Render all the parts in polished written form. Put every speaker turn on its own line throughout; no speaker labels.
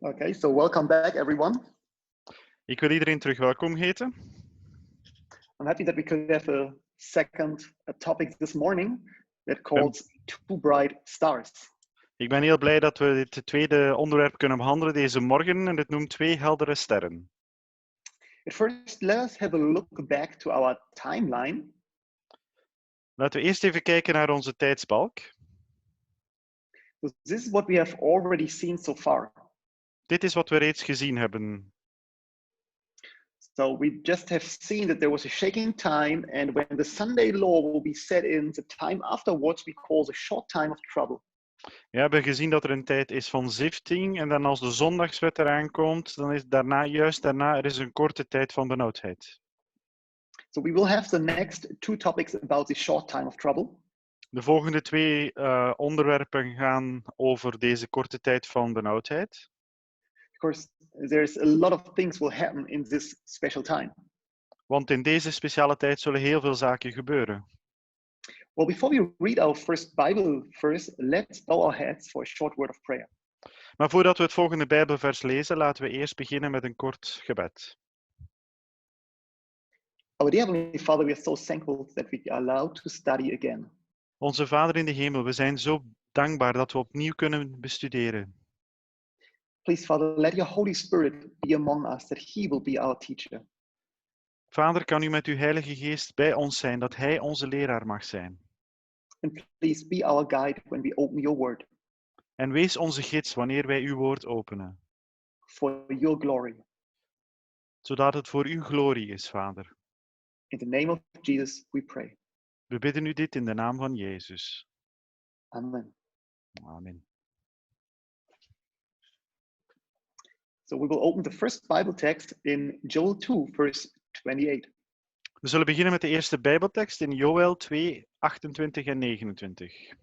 Okay, so welcome back, everyone.
Ik wil iedereen terug welkom heten.
I'm happy that we could have a second topic this morning that calls Two Bright Stars.
Ik ben heel blij dat we dit tweede onderwerp kunnen behandelen deze morgen en het noemt Twee heldere sterren.
At first, let us have a look back to our timeline.
Laten we eerst even kijken naar onze tijdsbalk.
So this is what we have already seen so far.
Dit is wat we reeds gezien hebben.
So we just have seen that there was a shaking time, and when the Sunday law will be set in, the time afterwards we call the short time of trouble.
We hebben gezien dat er een tijd is van zifting en dan als de zondagswet eraan komt, dan is juist daarna er is een korte tijd van benauwdheid.
So we will have the next two topics about the short time of trouble.
De volgende twee onderwerpen gaan over deze korte tijd van benauwdheid.
Of course, there's a lot of things will happen in this special time.
Want in deze speciale tijd zullen heel veel zaken gebeuren.
Well, before we read our first Bible verse, let's bow our heads for a short word of prayer.
Maar voordat we het volgende Bijbelvers lezen, laten we eerst beginnen met een kort gebed.
Our dear Heavenly Father, we are so thankful that we are allowed to study again.
Onze Vader in de hemel, we zijn zo dankbaar dat we opnieuw kunnen bestuderen.
Please, Father, let your Holy Spirit be among us, that He will be our teacher.
Vader, kan u met uw Heilige Geest bij ons zijn, dat Hij onze leraar mag zijn.
And please be our guide when we open your word.
En wees onze gids wanneer wij uw woord openen.
For your glory.
Zodat het voor uw glorie is, Vader.
In the name of Jesus, we pray.
We bidden u dit in de naam van Jezus.
Amen.
Amen.
So we will open the first Bible text in Joel 2, verse 28.
We zullen beginnen met de eerste Bijbeltekst in Joël 2, 28 en 29.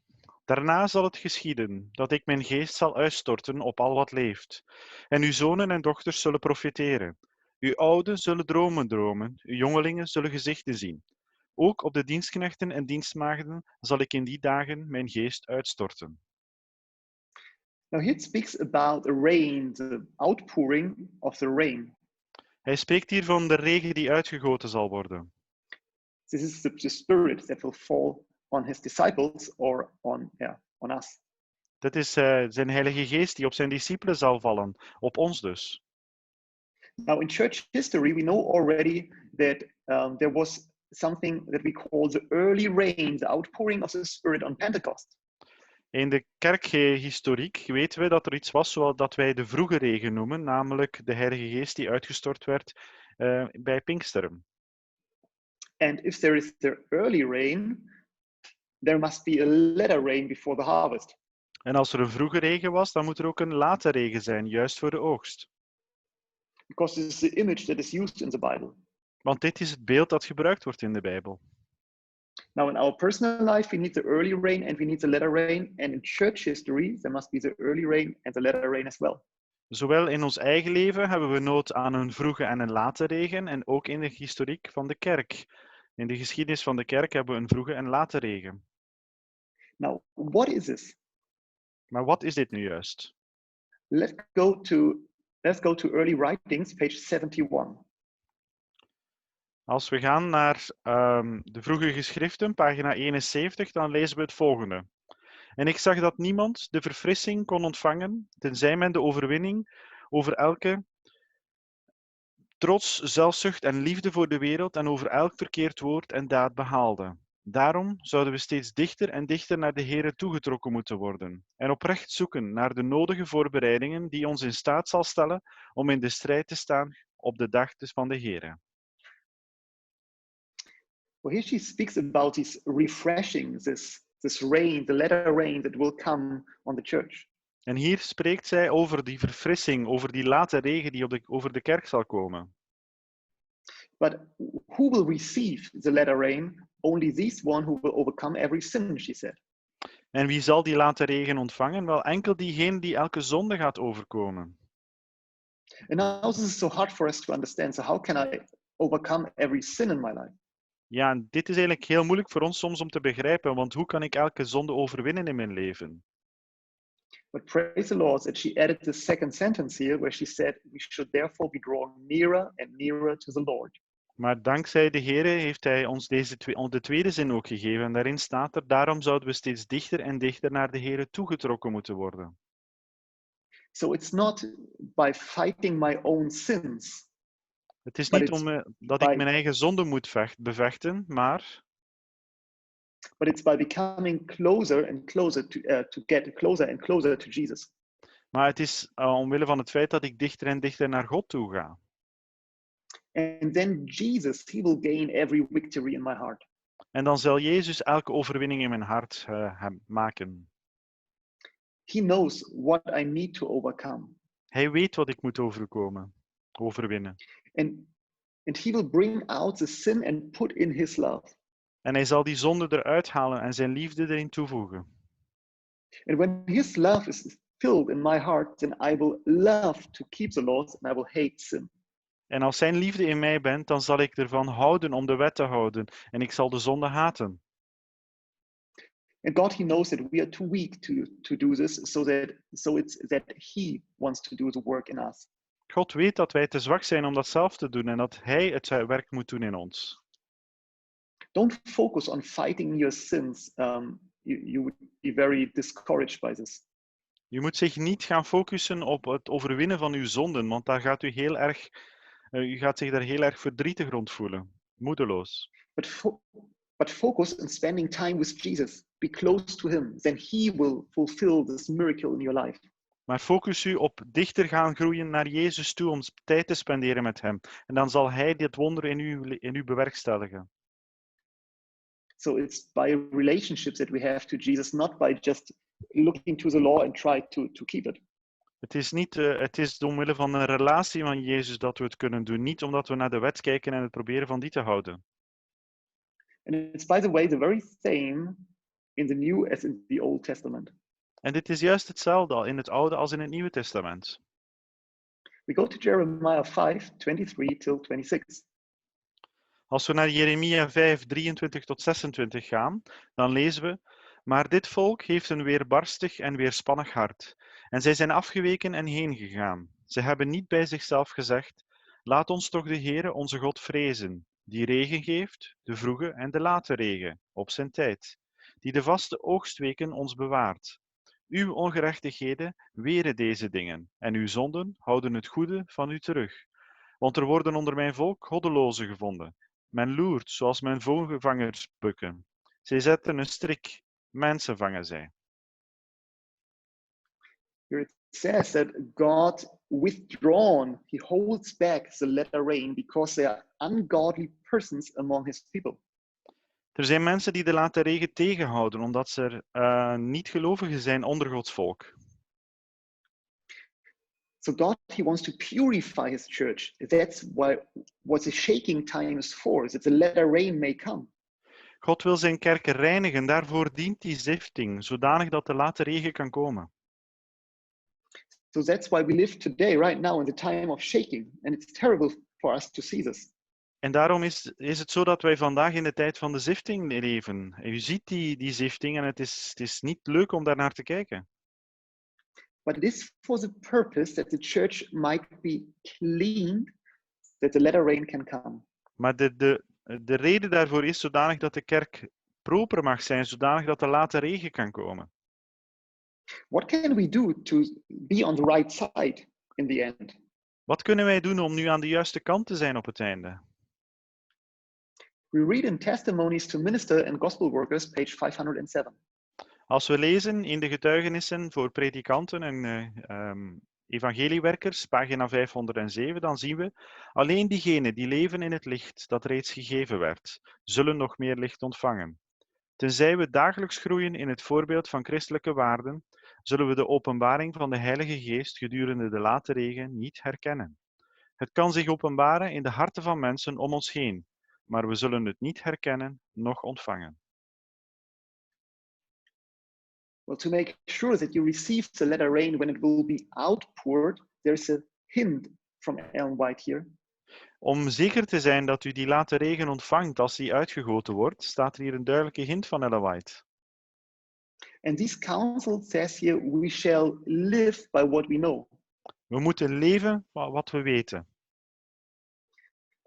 Daarna zal het geschieden dat ik mijn geest zal uitstorten op al wat leeft. En uw zonen en dochters zullen profeteren. Uw ouden zullen dromen dromen, uw jongelingen zullen gezichten zien. Ook op de dienstknechten en dienstmaagden zal ik in die dagen mijn geest uitstorten.
Now here it speaks about the rain, the outpouring of the rain.
Hij spreekt hier van de regen die uitgegoten zal worden.
This is the spirit that will fall on his disciples or on us.
Dat is zijn Heilige Geest die op zijn discipelen zal vallen, op ons dus.
Now in church history, we know already that there was something that we call the early rain, the outpouring of the Spirit on Pentecost.
In de kerkhistoriek weten we dat er iets was zoals dat wij de vroege regen noemen, namelijk de Heilige Geest die uitgestort werd bij Pinksteren.
And if there is the early rain, there must be a later rain before the harvest.
En als er een vroege regen was, dan moet er ook een late regen zijn, juist voor de oogst.
Because this is the image that is used in the Bible.
Want dit is het beeld dat gebruikt wordt in de Bijbel.
Now in our personal life, we need the early rain and we need the later rain. And in church history, there must be the early rain and the later rain as well.
Zowel in ons eigen leven hebben we nood aan een vroege en een late regen, en ook in de historiek van de kerk. In de geschiedenis van de kerk hebben we een vroege en late regen.
Now, what is this?
Maar wat is dit nu juist?
Let's go to early writings, page 71.
Als we gaan naar de vroege geschriften, pagina 71, dan lezen we het volgende. En ik zag dat niemand de verfrissing kon ontvangen, tenzij men de overwinning over elke trots, zelfzucht en liefde voor de wereld en over elk verkeerd woord en daad behaalde. Daarom zouden we steeds dichter en dichter naar de Heere toegetrokken moeten worden en oprecht zoeken naar de nodige voorbereidingen die ons in staat zal stellen om in de strijd te staan op de dag van de Heere.
Well, here she speaks about this refreshing, this rain, the latter rain that will come on the church.
En hier spreekt zij over die verfrissing, over die late regen die over de kerk zal komen.
But who will receive the latter rain? Only this one who will overcome every sin, she said.
En wie zal die late regen ontvangen? Wel enkel diegene die elke zonde gaat overkomen.
And now this is so hard for us to understand. So how can I overcome every sin in my life?
Ja, en dit is eigenlijk heel moeilijk voor ons soms om te begrijpen, want hoe kan ik elke zonde overwinnen in mijn leven?
But praise the Lord that she added the second sentence here where she said, we should therefore be drawn nearer and nearer to the Lord.
Maar dankzij de Heere heeft hij ons de tweede zin ook gegeven. En daarin staat er, daarom zouden we steeds dichter en dichter naar de Heere toegetrokken moeten worden.
So it's not by fighting my own sins,
Het is
but
niet
it's
dat
by,
ik mijn eigen zonde moet bevechten, maar
but it's by becoming closer and closer to get closer and closer to Jesus.
het is omwille van het feit dat ik dichter en dichter naar God toe ga.
And then Jesus, he will gain every victory in my heart.
En dan zal Jezus elke overwinning in mijn hart maken.
He knows what I need to overcome.
Hij weet wat ik moet overwinnen.
And he will bring out the sin and put in his love.
En hij zal die zonde eruit halen en zijn liefde erin toevoegen.
And when his love is filled in my heart, then I will love to keep the laws and I will hate sin.
En als zijn liefde in mij bent, dan zal ik ervan houden om de wet te houden. En ik zal de zonde haten.
And God, he knows that we are too weak to do this, so it's that he wants to do the work in us.
God weet dat wij te zwak zijn om dat zelf te doen en dat hij het werk moet doen in ons.
Don't focus on fighting your sins. You would be very discouraged by this.
Je moet zich niet gaan focussen op het overwinnen van uw zonden, want daar gaat u gaat zich daar heel erg verdrietig rond voelen, moedeloos.
But focus on spending time with Jesus. Be close to him. Then he will fulfill this miracle in your life.
Maar focus u op dichter gaan groeien naar Jezus toe om tijd te spenderen met hem. En dan zal hij dit wonder in u bewerkstelligen.
So it's by relationships that we have to Jesus, not by just looking to the law and try to keep it.
Het is omwille van een relatie van Jezus dat we het kunnen doen. Niet omdat we naar de wet kijken en het proberen van die te houden.
And it's, by the way, the very same in the New as in the Old Testament.
En dit is juist hetzelfde in het Oude als in het Nieuwe Testament.
We go to Jeremiah 5, 23 till 26.
Als we naar Jeremia 5, 23 tot 26 gaan, dan lezen we: Maar dit volk heeft een weerbarstig en weerspannig hart. En zij zijn afgeweken en heen gegaan. Ze hebben niet bij zichzelf gezegd: Laat ons toch de Heere onze God vrezen, die regen geeft, de vroege en de late regen, op zijn tijd, die de vaste oogstweken ons bewaart. Uw ongerechtigheden weren deze dingen, en uw zonden houden het goede van u terug. Want er worden onder mijn volk goddelozen gevonden. Men loert, zoals men vogelvangers bukken. Zij zetten een strik, mensen vangen zij.
Here it says that God withdrawn, he holds back the latter rain because there are ungodly persons among his people.
Er zijn mensen die de late regen tegenhouden, omdat ze niet gelovigen zijn onder Gods volk.
So God, he wants to purify his church. That's what the shaking time is for, that the latter rain may come.
God wil zijn kerken reinigen, daarvoor dient die zifting, zodanig dat de late regen kan komen.
So that's why we live today, right now, in the time of shaking. And it's terrible for us to see this.
En daarom is het zo dat wij vandaag in de tijd van de zifting leven. En u ziet die zifting en het is niet leuk om daar naar te kijken.
But it is for the purpose that the church might be cleaned, that the latter rain can come.
Maar de reden daarvoor is zodanig dat de kerk proper mag zijn, zodanig dat de late regen kan komen.
What can we do to be on the right side in the end?
Wat kunnen wij doen om nu aan de juiste kant te zijn op het einde?
We read in Testimonies to Minister and Gospel Workers, page 507.
Als we lezen in de getuigenissen voor predikanten en evangeliewerkers, pagina 507, dan zien we: alleen diegenen die leven in het licht dat reeds gegeven werd, zullen nog meer licht ontvangen. Tenzij we dagelijks groeien in het voorbeeld van christelijke waarden, zullen we de openbaring van de Heilige Geest gedurende de late regen niet herkennen. Het kan zich openbaren in de harten van mensen om ons heen, maar we zullen het niet herkennen, noch ontvangen.
Well, to make sure that you receive the latter rain when it will be outpoured, there's a hint from Ellen White here.
Om zeker te zijn dat u die late regen ontvangt als die uitgegoten wordt, staat er hier een duidelijke hint van Ellen White.
And this counsel says here, we shall live by what we know.
We moeten leven wat we weten.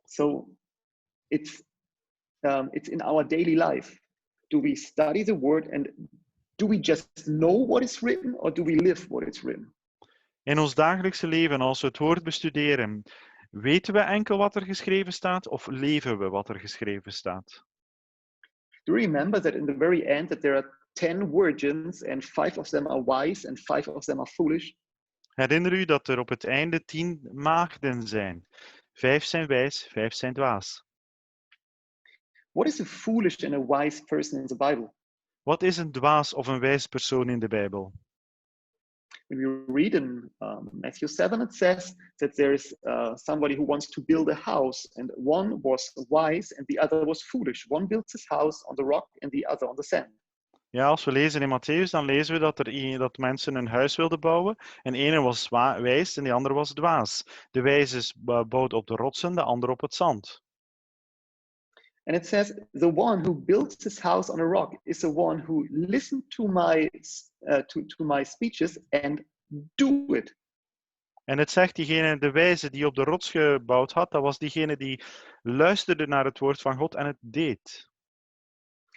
So it's in our daily life. Do we study the word and do we just know what is written or do we live what is written?
In ons dagelijkse leven, als we het woord bestuderen, weten we enkel wat er geschreven staat of leven we wat er geschreven staat?
Do you remember that in the very end that there are 10 virgins and 5 of them are wise and 5 of them are foolish?
Herinner u dat er op het einde 10 maagden zijn. 5 zijn wijs, 5 zijn dwaas.
What is a foolish and a wise person in the Bible?
Wat is een dwaas of een wijs persoon in de Bijbel?
When we read in Matthew 7, it says that there is somebody who wants to build a house, and one was wise and the other was foolish. One built his house on the rock and the other on the sand.
Ja, als we lezen in Matthäus, dan lezen we dat mensen een huis wilden bouwen. En de ene was wijs en de andere was dwaas. De wijze bouwde op de rotsen, de andere op het zand.
And it says, the one who builds his house on a rock is the one who listened to my speeches and do it.
En het zegt, de wijze die op de rots gebouwd had, dat was diegene die luisterde naar het woord van God en het deed.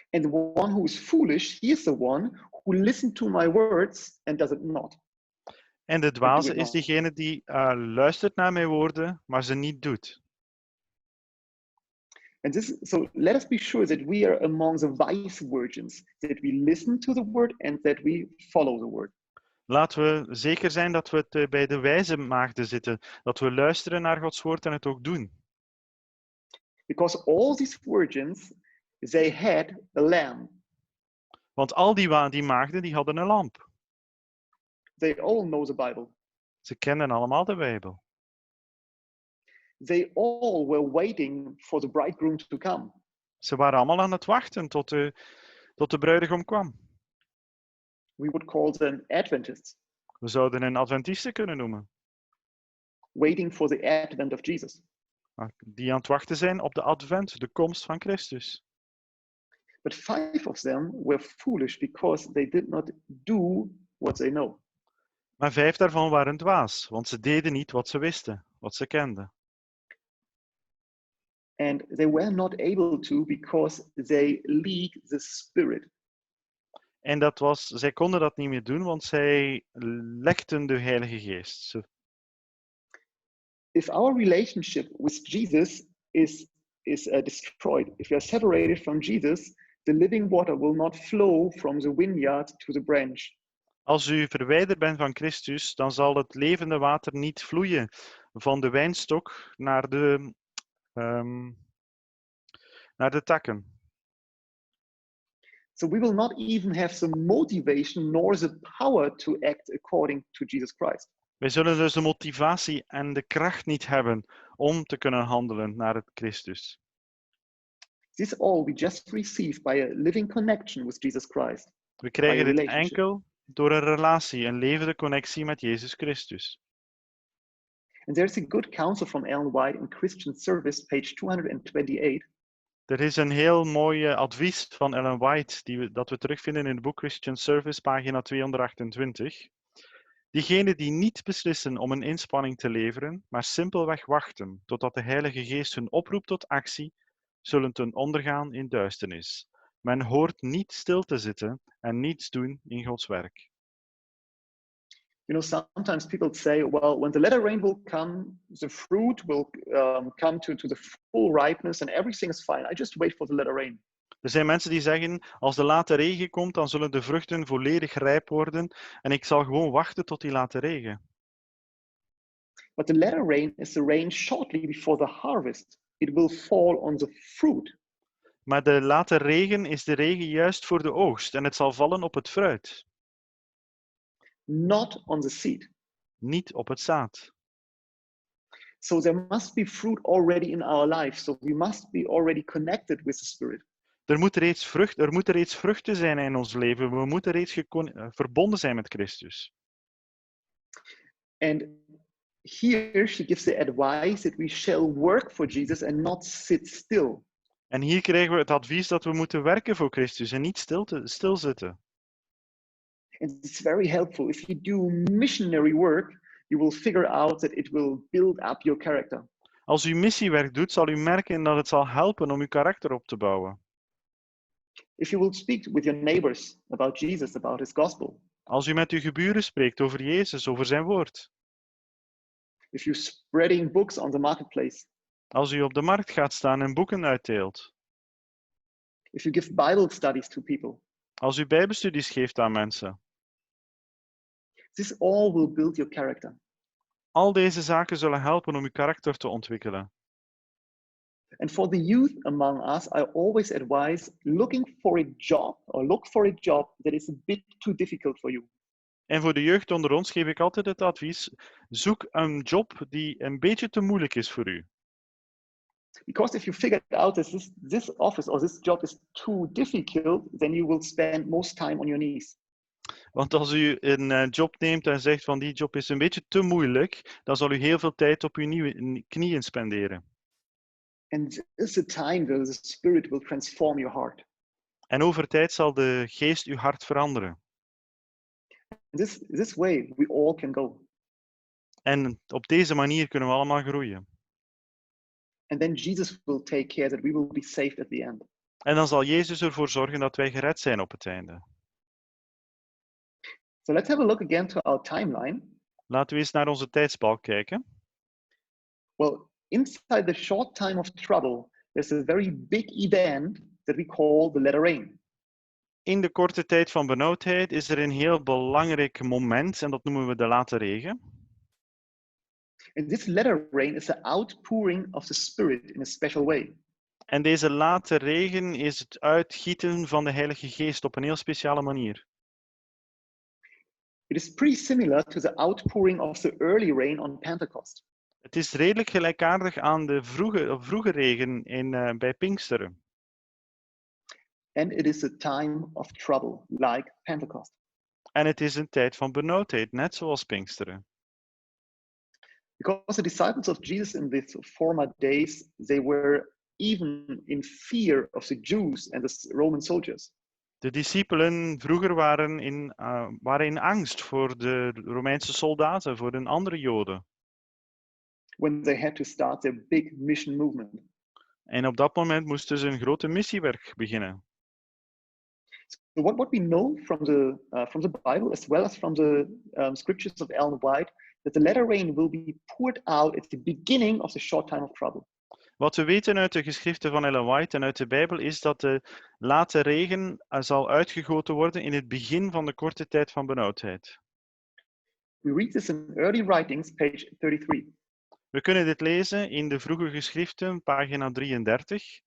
And the one who is foolish, he is the one who listened to my words and does it not.
En de dwaze is diegene die luistert naar mijn woorden, maar ze niet doet.
And so let us be sure that we are among the wise virgins, that we listen to the word and that we follow the word.
Laten we zeker zijn dat we bij de wijze maagden zitten, dat we luisteren naar Gods woord en het ook doen.
Because all these virgins, they had a lamp.
Want al die maagden die hadden een lamp.
They all know the Bible.
Ze kennen allemaal de Bijbel.
They all were waiting for the bridegroom to come.
Ze waren allemaal aan het wachten tot de bruidegom kwam.
We would call them Adventists.
We zouden hen Adventisten kunnen noemen.
Waiting for the advent of Jesus.
Die aan het wachten zijn op de advent, de komst van Christus.
But 5 of them were foolish because they did not do what they know.
Maar 5 daarvan waren dwaas, want ze deden niet wat ze wisten, wat ze kenden.
And they were not able to because they lacked the Spirit.
En zij konden dat niet meer doen, want zij lekten de Heilige Geest.
If our relationship with Jesus is destroyed, if we are separated from Jesus, the living water will not flow from the vineyard to the branch.
Als u verwijderd bent van Christus, dan zal het levende water niet vloeien van de wijnstok naar de takken.
So we will not even have the motivation nor the power to act according to Jesus Christ.
Wij zullen dus de motivatie en de kracht niet hebben om te kunnen handelen naar het Christus.
This all we just receive by a living connection with Jesus Christ.
We krijgen dit enkel door een relatie, een levende connectie met Jezus Christus.
And there's a good counsel from Ellen White in Christian Service, page 228.
Er is een heel mooi advies van Ellen White dat we terugvinden in het boek Christian Service, pagina 228. Diegenen die niet beslissen om een inspanning te leveren, maar simpelweg wachten totdat de Heilige Geest hun oproept tot actie, zullen ten ondergaan in duisternis. Men hoort niet stil te zitten en niets doen in Gods werk.
You know, sometimes people say, well, when the latter rain will come, the fruit will come to the full ripeness and everything is fine. I just wait for the latter rain.
Er zijn mensen die zeggen, als de late regen komt, dan zullen de vruchten volledig rijp worden en ik zal gewoon wachten tot die late regen.
But the latter rain is the rain shortly before the harvest. It will fall on the fruit.
Maar de late regen is de regen juist voor de oogst en het zal vallen op het fruit.
Not on the seed.
Niet op het zaad.
So there must be fruit already in our life. So we must be already connected with the Spirit.
Er moeten reeds vruchten zijn in ons leven. We moeten reeds verbonden zijn met Christus.
And here she gives the advice that we shall work for Jesus and not sit still.
En hier krijgen we het advies dat we moeten werken voor Christus en niet stilzitten.
And it's very helpful. If you do missionary work, you will figure out that it will build up your character.
Als u missiewerk doet, zal u merken dat het zal helpen om uw karakter op te bouwen.
If you will speak with your neighbors about Jesus, about his gospel,
Als u met uw geburen spreekt over Jezus, over zijn woord.
if you're spreading books on the marketplace,
Als u op de markt gaat staan en boeken uitdeelt.
if you give Bible studies to people,
Als u bijbelstudies geeft aan mensen.
this all will build your character.
Al deze zaken zullen helpen om uw karakter te ontwikkelen.
And for the youth among us, I always advise looking for a job or look for a job that is a bit too difficult for you.
En voor de jeugd onder ons geef ik altijd het advies: zoek een job die een beetje te moeilijk is voor u.
Because if you figure out that this office or this job is too difficult, then you will spend most time on your knees.
Want als u een job neemt en zegt van die job is een beetje te moeilijk, dan zal u heel veel tijd op uw knieën spenderen.
And this is a time where the Spirit will transform your heart.
En over tijd zal de geest uw hart veranderen.
This way we all can go.
En op deze manier kunnen we allemaal groeien.
And then Jesus will take care that we will be saved at the end.
En dan zal Jezus ervoor zorgen dat wij gered zijn op het einde.
So let's have a look again to our timeline.
Laten we eens naar onze tijdsbalk kijken.
Well, inside the short time of trouble, there's a very big event that we call the latter rain.
In de korte tijd van benauwdheid is er een heel belangrijk moment en dat noemen we de late regen.
And this latter rain is the outpouring of the Spirit in a special way.
En deze late regen is het uitgieten van de Heilige Geest op een heel speciale manier.
It is pretty similar to the outpouring of the early rain on Pentecost.
Het is redelijk gelijkaardig aan de vroege regen bij Pinksteren.
And it is a time of trouble, like Pentecost.
En het is een tijd van benauwdheid, net zoals Pinksteren.
Because the disciples of Jesus in these former days, they were even in fear of the Jews and the Roman soldiers.
De discipelen vroeger waren in angst voor de Romeinse soldaten, voor de andere Joden.
When they had to start their big mission movement.
En op dat moment moesten ze een grote missiewerk beginnen.
So what we know from the Bible, as well as from the scriptures of Ellen White, that the latter rain will be poured out at the beginning of the short time of trouble.
Wat we weten uit de geschriften van Ellen White en uit de Bijbel is dat de late regen zal uitgegoten worden in het begin van de korte tijd van benauwdheid.
We read this in early writings, page 33.
We kunnen dit lezen in de vroege geschriften, pagina 33.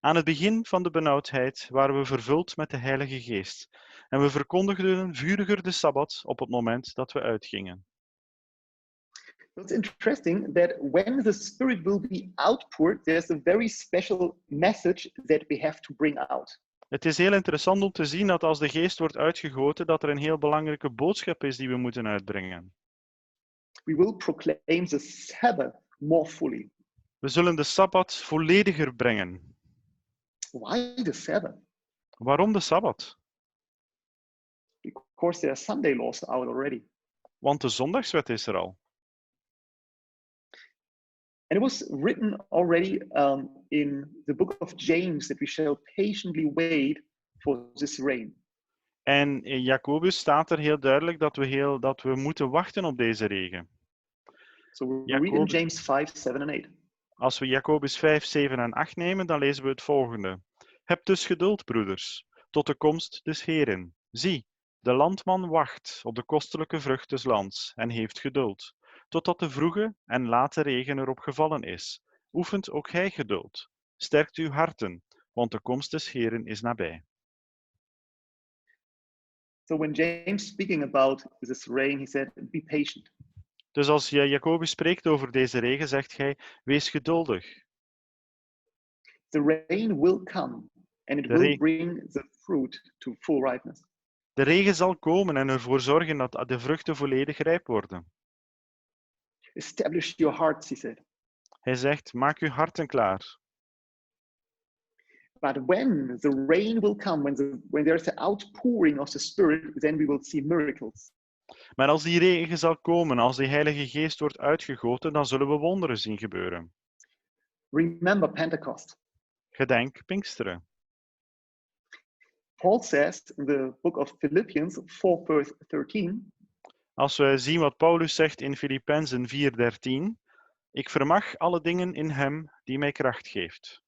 Aan het begin van de benauwdheid waren we vervuld met de Heilige Geest. En we verkondigden vuriger de Sabbat op het moment dat we uitgingen.
So it's interesting that when the Spirit will be outpoured, there's a very special message that we have to bring out.
Het is heel interessant om te zien dat als de Geest wordt uitgegoten, dat er een heel belangrijke boodschap is die we moeten uitbrengen.
We will proclaim the Sabbath more fully.
We zullen de Sabbat vollediger brengen.
Why the Sabbath?
Waarom de Sabbat?
Because there are Sunday laws out already.
Want de zondagswet is er al.
And it was written already in the book of James that we shall patiently wait for this rain.
En in Jacobus staat er heel duidelijk dat we moeten wachten op deze regen.
So we read in James 5, 7 and 8.
Als we Jacobus 5, 7 en 8 nemen, dan lezen we het volgende. Heb dus geduld, broeders, tot de komst des Heren. Zie, de landman wacht op de kostelijke vrucht des lands en heeft geduld, totdat de vroege en late regen erop gevallen is. Oefent ook gij geduld. Sterkt uw harten, want de komst des Heren is nabij.
So when James speaking about this rain, he said, be patient.
Dus als Jacobus spreekt over deze regen, zegt hij, wees geduldig.
The rain will come and it will bring the fruit to full ripeness.
De regen zal komen en ervoor zorgen dat de vruchten volledig rijp worden.
Establish your hearts, he said.
Hij zegt, maak uw harten klaar.
But when the rain will come, when there's an outpouring of the Spirit, then we will see miracles.
Maar als die regen zal komen, als die Heilige Geest wordt uitgegoten, dan zullen we wonderen zien gebeuren.
Remember Pentecost.
Gedenk Pinksteren.
Paul says in the book of Philippians 4 verse 13,
Als we zien wat Paulus zegt in Filippenzen 4:13, ik vermag alle dingen in hem die mij kracht geeft.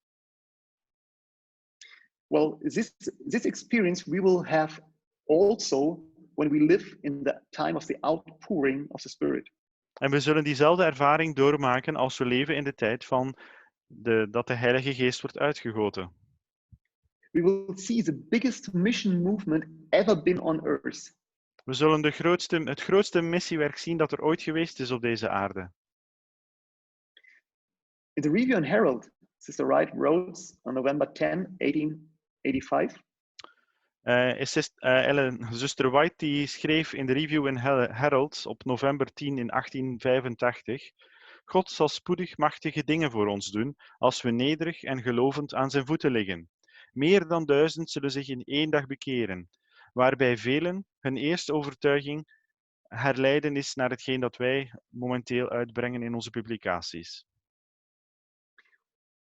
well, this experience we will have also when we live in the time of the outpouring of the Spirit.
En we zullen diezelfde ervaring doormaken als we leven in de tijd van dat de Heilige Geest wordt uitgegoten.
We will see the biggest mission movement ever been on earth.
We zullen het grootste missiewerk zien dat er ooit geweest is op deze aarde.
In the Review and Herald, Sister Wright wrote on November 10, 1885.
Zuster White die schreef in de Review and Herald op november 10 in 1885: God zal spoedig machtige dingen voor ons doen als we nederig en gelovend aan zijn voeten liggen. Meer dan 1000 zullen zich in 1 dag bekeren, waarbij velen hun eerste overtuiging herleiden is naar hetgeen dat wij momenteel uitbrengen in onze publicaties.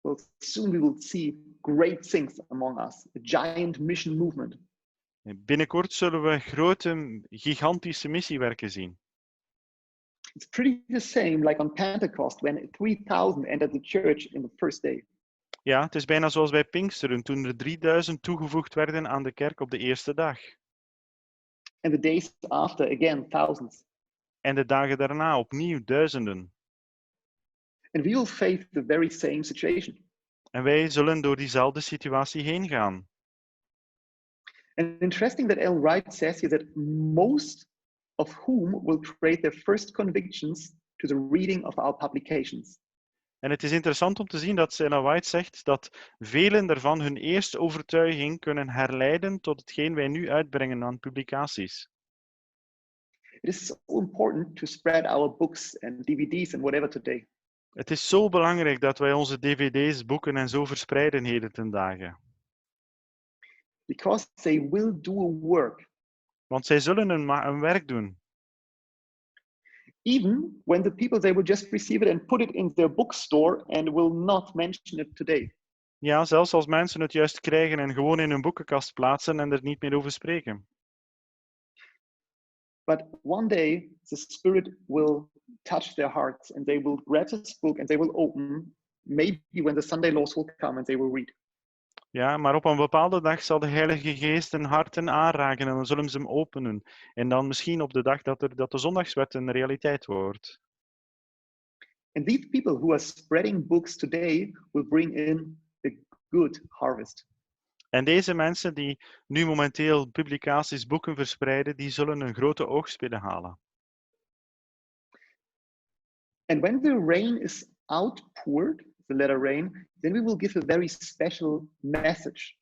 Well, soon we will see great things among us, a giant mission movement.
Binnenkort zullen we grote, gigantische missiewerken zien.
It's pretty the same like on Pentecost when 3000 entered the church in the first day.
Ja, het is bijna zoals bij Pinksteren, toen er 3000 toegevoegd werden aan de kerk op de eerste dag.
And the days after, again, thousands.
En de dagen daarna opnieuw duizenden.
And we will face the very same situation.
En wij zullen door diezelfde situatie heen gaan.
And interesting that Ellen Wright says here that most of whom will trade their first convictions to the reading of our publications.
En het is interessant om te zien dat Ellen White zegt dat velen daarvan hun eerste overtuiging kunnen herleiden tot hetgeen wij nu uitbrengen aan publicaties.
It is so important to spread our books and DVDs and whatever today.
Het is zo belangrijk dat wij onze dvd's, boeken en zo verspreiden heden ten dagen.
Because they will do a work.
Want zij zullen een werk doen.
Even when the people, they will just receive it and put it in their bookstore and will not mention it today.
Ja, zelfs als mensen het juist krijgen en gewoon in hun boekenkast plaatsen en er niet meer over spreken.
But one day the Spirit will touch their hearts and they will grab this book and they will open, maybe when the Sunday laws will come and they will read.
Ja, maar op een bepaalde dag zal de Heilige Geest hun harten aanraken en dan zullen ze hem openen. En dan misschien op de dag dat de zondagswet een realiteit wordt.
And these people who are spreading books today will bring in a good harvest.
En deze mensen die nu momenteel publicaties, boeken verspreiden, die zullen een grote oogst binnenhalen.
And when the rain is outpoured, the latter rain, then we will give a very special message.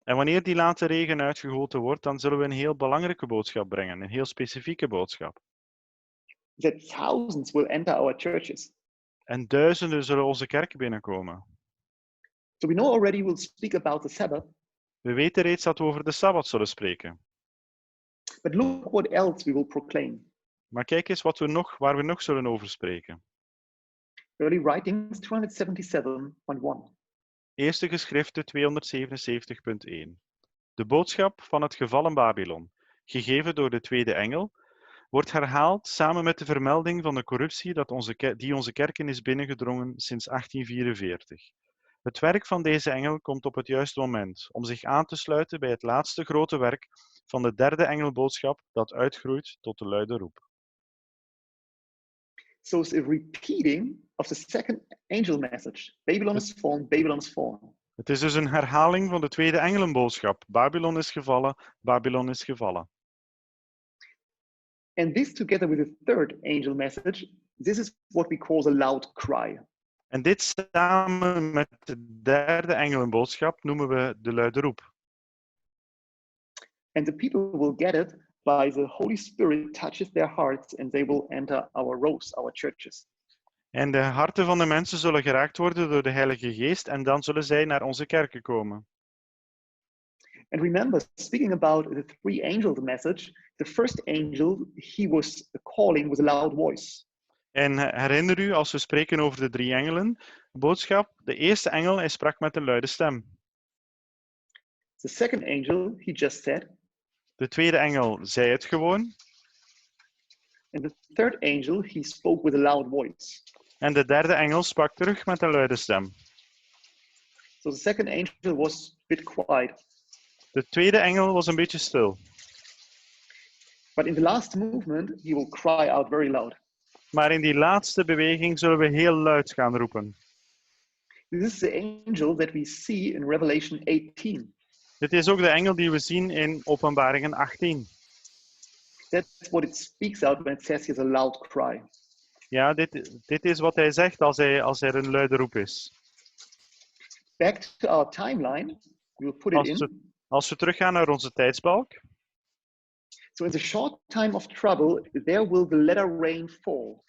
En wanneer die late regen uitgegoten wordt, dan zullen we een heel belangrijke boodschap brengen, een heel specifieke boodschap.
That thousands will enter our churches.
En duizenden zullen onze kerken binnenkomen.
So we know already we'll speak about the Sabbath.
We weten reeds dat we over de Sabbat zullen spreken.
But look what else we will proclaim.
Maar kijk eens waar we nog zullen over spreken.
Early Writings 277.1.
Eerste geschriften 277.1. De boodschap van het gevallen Babylon, gegeven door de tweede engel, wordt herhaald samen met de vermelding van de corruptie die onze kerken is binnengedrongen sinds 1844. Het werk van deze engel komt op het juiste moment om zich aan te sluiten bij het laatste grote werk van de derde engelboodschap dat uitgroeit tot de luide roep.
So it's a repeating of the second angel message. Babylon is fallen, Babylon is fallen.
Het is dus een herhaling van de tweede engelenboodschap. Babylon is gevallen, Babylon is gevallen.
And this together with the third angel message, this is what we call the loud cry.
En dit samen met de derde engelenboodschap noemen we de luide roep.
And the people will get it by the Holy Spirit touches their hearts and they will enter our rows, our churches.
En de harten van de mensen zullen geraakt worden door de Heilige Geest en dan zullen zij naar onze kerken komen.
And remember, speaking about the three angels message, the first angel, he was calling with a loud voice.
En herinner u, als we spreken over de drie engelen, boodschap, de eerste engel, hij sprak met een luide stem.
The second angel, he just said.
De tweede engel zei het gewoon.
And the third angel, he spoke with a loud voice.
En de derde engel sprak terug met een luide stem.
So the second angel was a bit quiet.
De tweede engel was een beetje stil.
But in the last movement, he will cry out very loud.
Maar in die laatste beweging zullen we heel luid gaan roepen.
This is the angel that we see in Revelation 18.
Dit is ook de engel die we zien in Openbaringen 18.
That's what it speaks out when it says he's a loud cry.
Ja, dit is wat hij zegt als er een luide roep is.
Back to our timeline, we'll put it in.
Als we teruggaan naar onze tijdsbalk.
So in the short time of trouble, there will the latter rain fall.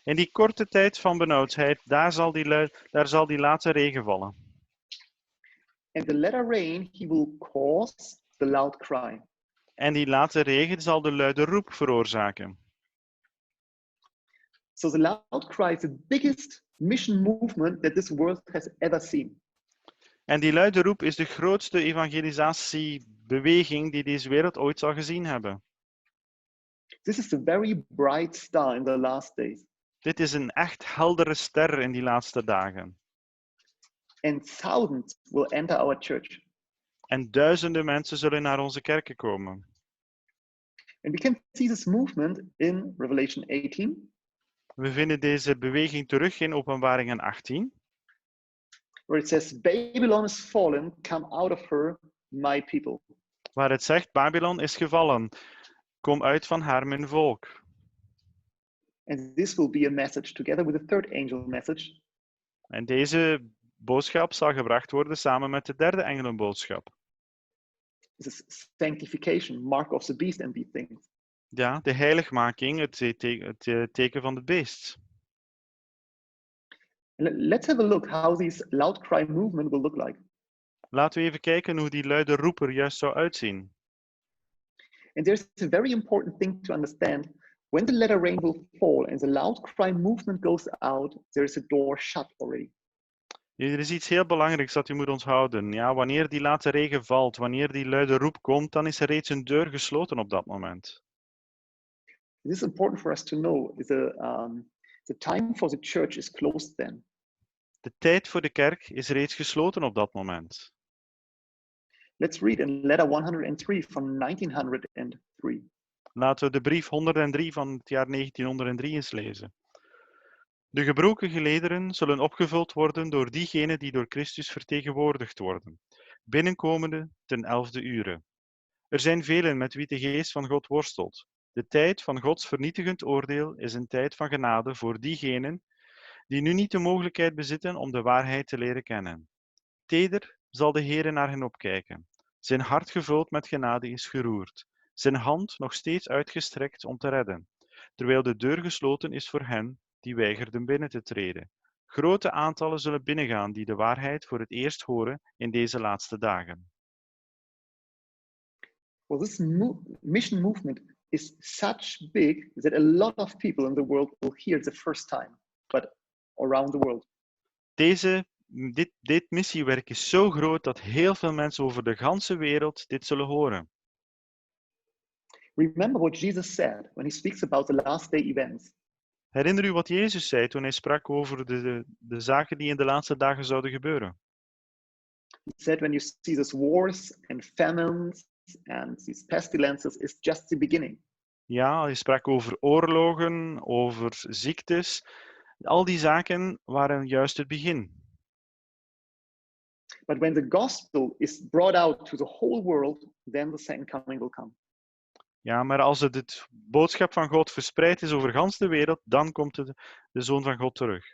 In die korte tijd van benauwdheid, daar zal die late regen vallen.
And the latter rain, he will cause the loud cry.
En die late regen zal de luide roep veroorzaken.
So the loud cry is the biggest mission movement that this world has ever seen.
En die luide roep is de grootste evangelisatiebeweging die deze wereld ooit zal gezien hebben.
This is a very bright star in the last days.
Dit is een echt heldere ster in die laatste dagen.
And thousands will enter our church.
En duizenden mensen zullen naar onze kerken komen.
And we can see this movement in Revelation 18.
We vinden deze beweging terug in Openbaringen 18.
Where it says, Babylon is fallen, come out of her, my people.
Waar het zegt, Babylon is gevallen. Kom uit van haar, mijn volk.
And this will be a message together with the third angel message.
En deze boodschap zal gebracht worden samen met de derde engelenboodschap.
This is sanctification, mark of the beast and these things.
Ja, de heiligmaking, het teken van het beest.
Let's have a look how this loud cry movement will look like.
Laten we even kijken hoe die luide roep er juist zou uitzien.
And there's a very important thing to understand. When the latter rain will fall and the loud cry movement goes out, there is a door shut already.
Er is iets heel belangrijks dat u moet onthouden. Ja, wanneer die late regen valt, wanneer die luide roep komt, dan is er reeds een deur gesloten op dat moment.
This is important for us to know. The time for the church is closed then.
De tijd voor de kerk is reeds gesloten op dat moment.
Let's read in letter 103 from 1903.
Laten we de brief 103 van het jaar 1903 eens lezen. De gebroken gelederen zullen opgevuld worden door diegenen die door Christus vertegenwoordigd worden, binnenkomende ten 11e uur. Er zijn velen met wie de geest van God worstelt. De tijd van Gods vernietigend oordeel is een tijd van genade voor diegenen die nu niet de mogelijkheid bezitten om de waarheid te leren kennen. Teder zal de Heere naar hen opkijken. Zijn hart gevuld met genade is geroerd. Zijn hand nog steeds uitgestrekt om te redden, terwijl de deur gesloten is voor hen die weigerden binnen te treden. Grote aantallen zullen binnengaan die de waarheid voor het eerst horen in deze laatste dagen.
Well, this mission movement is such big that a lot of people in the world will hear it the first time, but around the world.
Dit missiewerk is zo groot dat heel veel mensen over de ganse wereld dit zullen horen.
Remember what Jesus said when he speaks about the last day events.
Herinner u wat Jezus zei toen hij sprak over de zaken die in de laatste dagen zouden gebeuren?
He said when you see these wars and famines and these pestilences, it's just the beginning.
Ja, hij sprak over oorlogen, over ziektes. Al die zaken waren juist het begin.
But when the gospel is brought out to the whole world, then the second coming will come.
Ja, maar als het boodschap van God verspreid is over gans de wereld, dan komt de Zoon van God terug.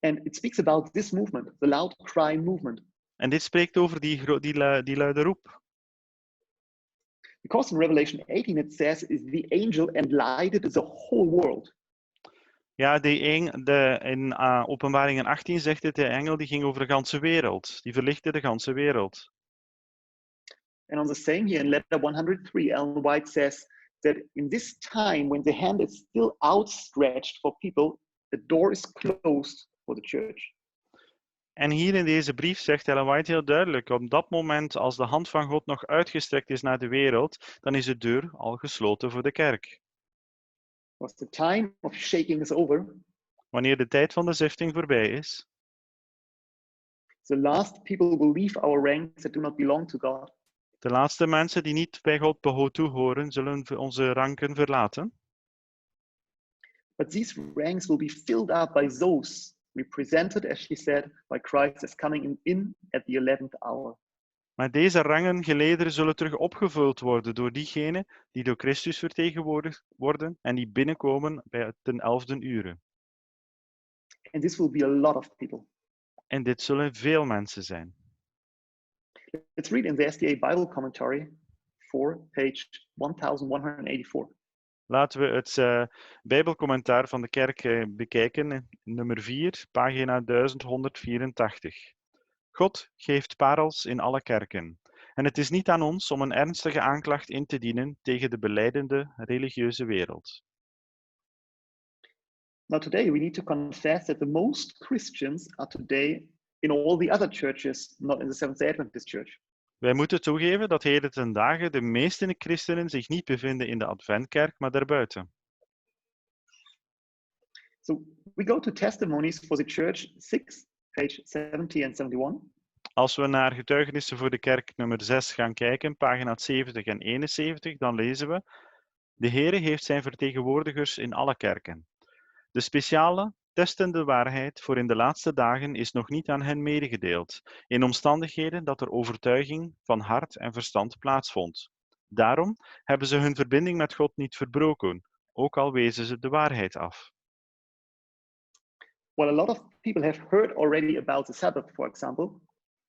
And it speaks about this movement, the loud cry movement.
En dit spreekt over die luide roep.
Because in Revelation 18 it says the angel enlightened the whole world.
Ja, in Openbaringen 18 zegt het, de engel die ging over de ganse wereld. Die verlichtte de ganse wereld.
And on the same here in letter 103, Ellen White says that in this time when the hand is still outstretched for people, the door is closed for the church.
En hier in deze brief zegt Ellen White heel duidelijk, op dat moment als de hand van God nog uitgestrekt is naar de wereld, dan is de deur al gesloten voor de kerk.
Was the time of shaking is over,
Wanneer de tijd van de zifting voorbij is,
the last people will leave our ranks that do not belong to God.
de laatste mensen die niet bij God toehoren, zullen onze ranken verlaten.
But these ranks will be filled up by those represented, as she said, by Christ as coming in at the 11th hour.
Maar deze rangen gelederen zullen terug opgevuld worden door diegenen die door Christus vertegenwoordigd worden en die binnenkomen bij ten 11e uur.
And this will be a lot of people.
En dit zullen veel mensen zijn.
Let's read in the SDA Bible Commentary 4, page 1184.
Laten we het Bijbelcommentaar van de kerk bekijken, nummer 4, pagina 1184. God geeft parels in alle kerken. En het is niet aan ons om een ernstige aanklacht in te dienen tegen de belijdende religieuze wereld.
Now today we need to confess that the most Christians are today in all the other churches, not in the Seventh-day Adventist Church.
Wij moeten toegeven dat heden ten dagen de meeste christenen zich niet bevinden in de Adventkerk, maar daarbuiten.
So we go to Testimonies for the Church 6, page 70 and 71.
Als we naar getuigenissen voor de kerk nummer 6 gaan kijken, pagina 70 en 71, dan lezen we: De Heere heeft zijn vertegenwoordigers in alle kerken. De speciale, testende waarheid voor in de laatste dagen is nog niet aan hen medegedeeld, in omstandigheden dat er overtuiging van hart en verstand plaatsvond. Daarom hebben ze hun verbinding met God niet verbroken, ook al wezen ze de waarheid af.
Well, a lot of people have heard already about the Sabbath, for example.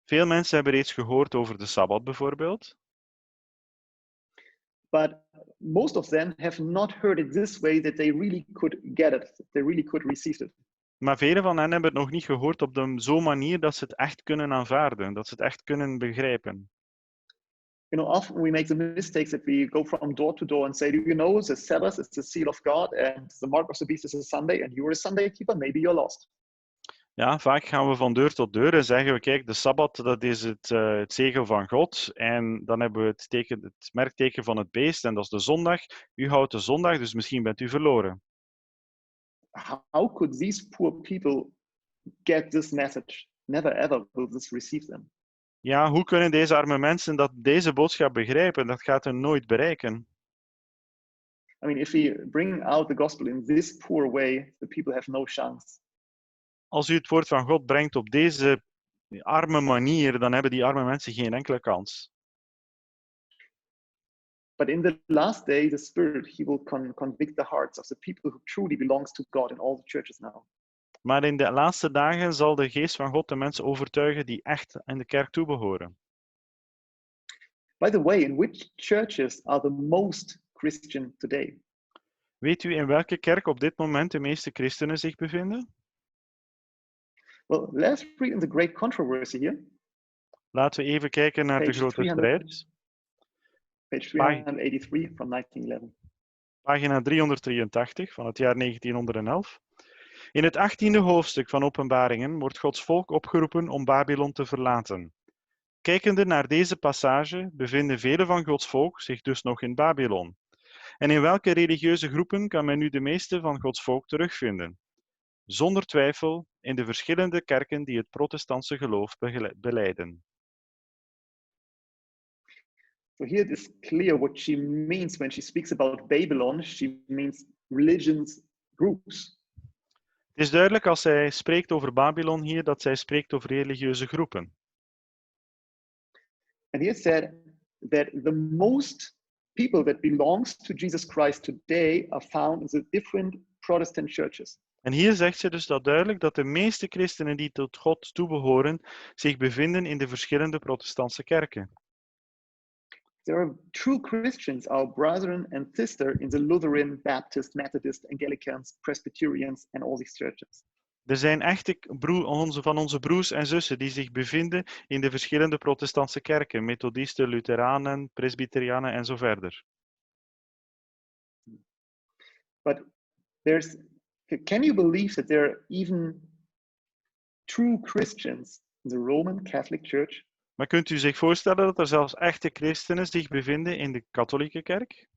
Veel mensen hebben reeds gehoord over de Sabbat bijvoorbeeld,
but most of them have not heard it this way that they really could get it, they really could receive it.
maar velen van hen hebben het nog niet gehoord op zo'n manier dat ze het echt kunnen aanvaarden, dat ze het echt kunnen begrijpen.
You know, often we make the mistakes that we go from door to door and say, do you know, the Sabbath is the seal of God and the mark of the beast is a Sunday and you're a Sunday keeper, maybe you're lost.
Ja, vaak gaan we van deur tot deur en zeggen we, kijk, de Sabbat, dat is het zegel van God. En dan hebben we het merkteken van het beest en dat is de zondag. U houdt de zondag, dus misschien bent u verloren.
How could these poor people get this message? Never ever will this receive them.
Ja, hoe kunnen deze arme mensen deze boodschap begrijpen? Dat gaat hen nooit bereiken.
I mean, if we bring out the gospel in this poor way, the people have no chance.
Als u het woord van God brengt op deze arme manier, dan hebben die arme mensen geen enkele kans.
But in the last day, the Spirit, he will convict the hearts of the people who truly belongs to God in all the churches now.
Maar in de laatste dagen zal de geest van God de mensen overtuigen die echt in de kerk toebehoren.
By the way, in which churches are the most Christian today?
Weet u in welke kerk op dit moment de meeste christenen zich bevinden?
Well, let's read in the great controversy here.
Laten we even kijken naar de
Page
grote
300.
strijd.
Page 383 from 1911.
Pagina 383 van het jaar 1911. In het 18e hoofdstuk van Openbaringen wordt Gods volk opgeroepen om Babylon te verlaten. Kijkende naar deze passage bevinden velen van Gods volk zich dus nog in Babylon. En in welke religieuze groepen kan men nu de meeste van Gods volk terugvinden? Zonder twijfel in de verschillende kerken die het protestantse geloof belijden.
So here it is clear what she means when she speaks about Babylon. She means religions groups.
Het is duidelijk als zij spreekt over Babylon hier dat zij spreekt over religieuze groepen.
And here it said that the most people that belongs to Jesus Christ today are found in the different Protestant churches.
En hier zegt ze dus dat duidelijk dat de meeste christenen die tot God toebehoren zich bevinden in de verschillende protestantse kerken.
There are true Christians, our brethren and sister in the Lutheran, Baptist, Methodist, Anglicans, Presbyterians and all these churches.
Er zijn echte van onze broers en zussen die zich bevinden in de verschillende protestantse kerken, methodisten, lutheranen, presbyterianen en zo verder.
But can you believe that there are even true Christians in the Roman Catholic Church?
Maar kunt u zich voorstellen dat er zelfs echte christenen zich bevinden in de katholieke kerk?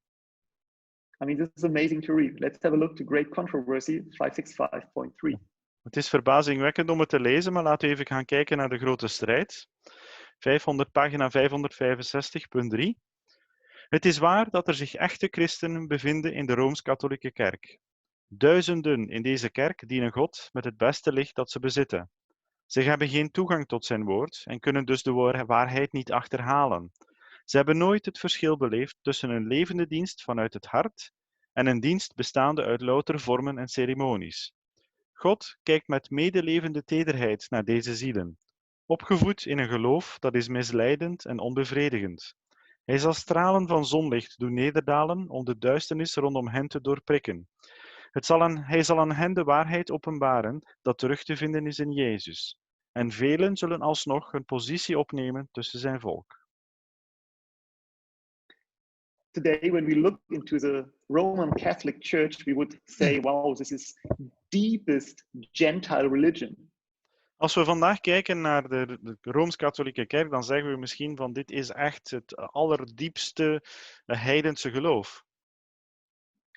I mean, this is amazing to read. Let's have a look to Great Controversy 565.3.
Het is verbazingwekkend om het te lezen, maar laten we even gaan kijken naar de grote strijd. Pagina 565.3. Het is waar dat er zich echte christenen bevinden in de Rooms-Katholieke kerk. Duizenden in deze kerk dienen God met het beste licht dat ze bezitten. Ze hebben geen toegang tot zijn woord en kunnen dus de waarheid niet achterhalen. Ze hebben nooit het verschil beleefd tussen een levende dienst vanuit het hart en een dienst bestaande uit louter vormen en ceremonies. God kijkt met medelevende tederheid naar deze zielen, opgevoed in een geloof dat is misleidend en onbevredigend. Hij zal stralen van zonlicht doen nederdalen om de duisternis rondom hen te doorprikken. Hij zal aan hen de waarheid openbaren dat terug te vinden is in Jezus. En velen zullen alsnog hun positie opnemen tussen zijn volk.
Today, when we look into the Roman Catholic Church, we would say, wow, this is deepest Gentile religion.
Als we vandaag kijken naar de Rooms-Katholieke kerk, dan zeggen we misschien van dit is echt het allerdiepste heidense geloof.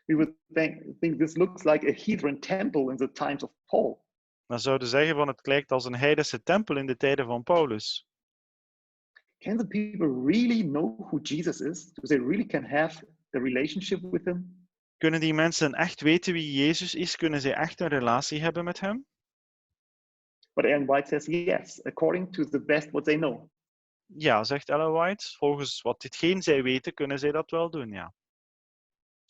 We would think this looks like a heathen temple in the times of Paul.
Dan zouden we zeggen van het lijkt als een heidense tempel in de tijden van Paulus.
Can the people really know who Jesus is? Do they really can have a relationship with him?
Kunnen die mensen echt weten wie Jezus is? Kunnen zij echt een relatie hebben met hem?
But Ellen White says yes, according to the best what they know.
Ja, zegt Ellen White. Volgens ditgeen zij weten, kunnen zij dat wel doen, ja.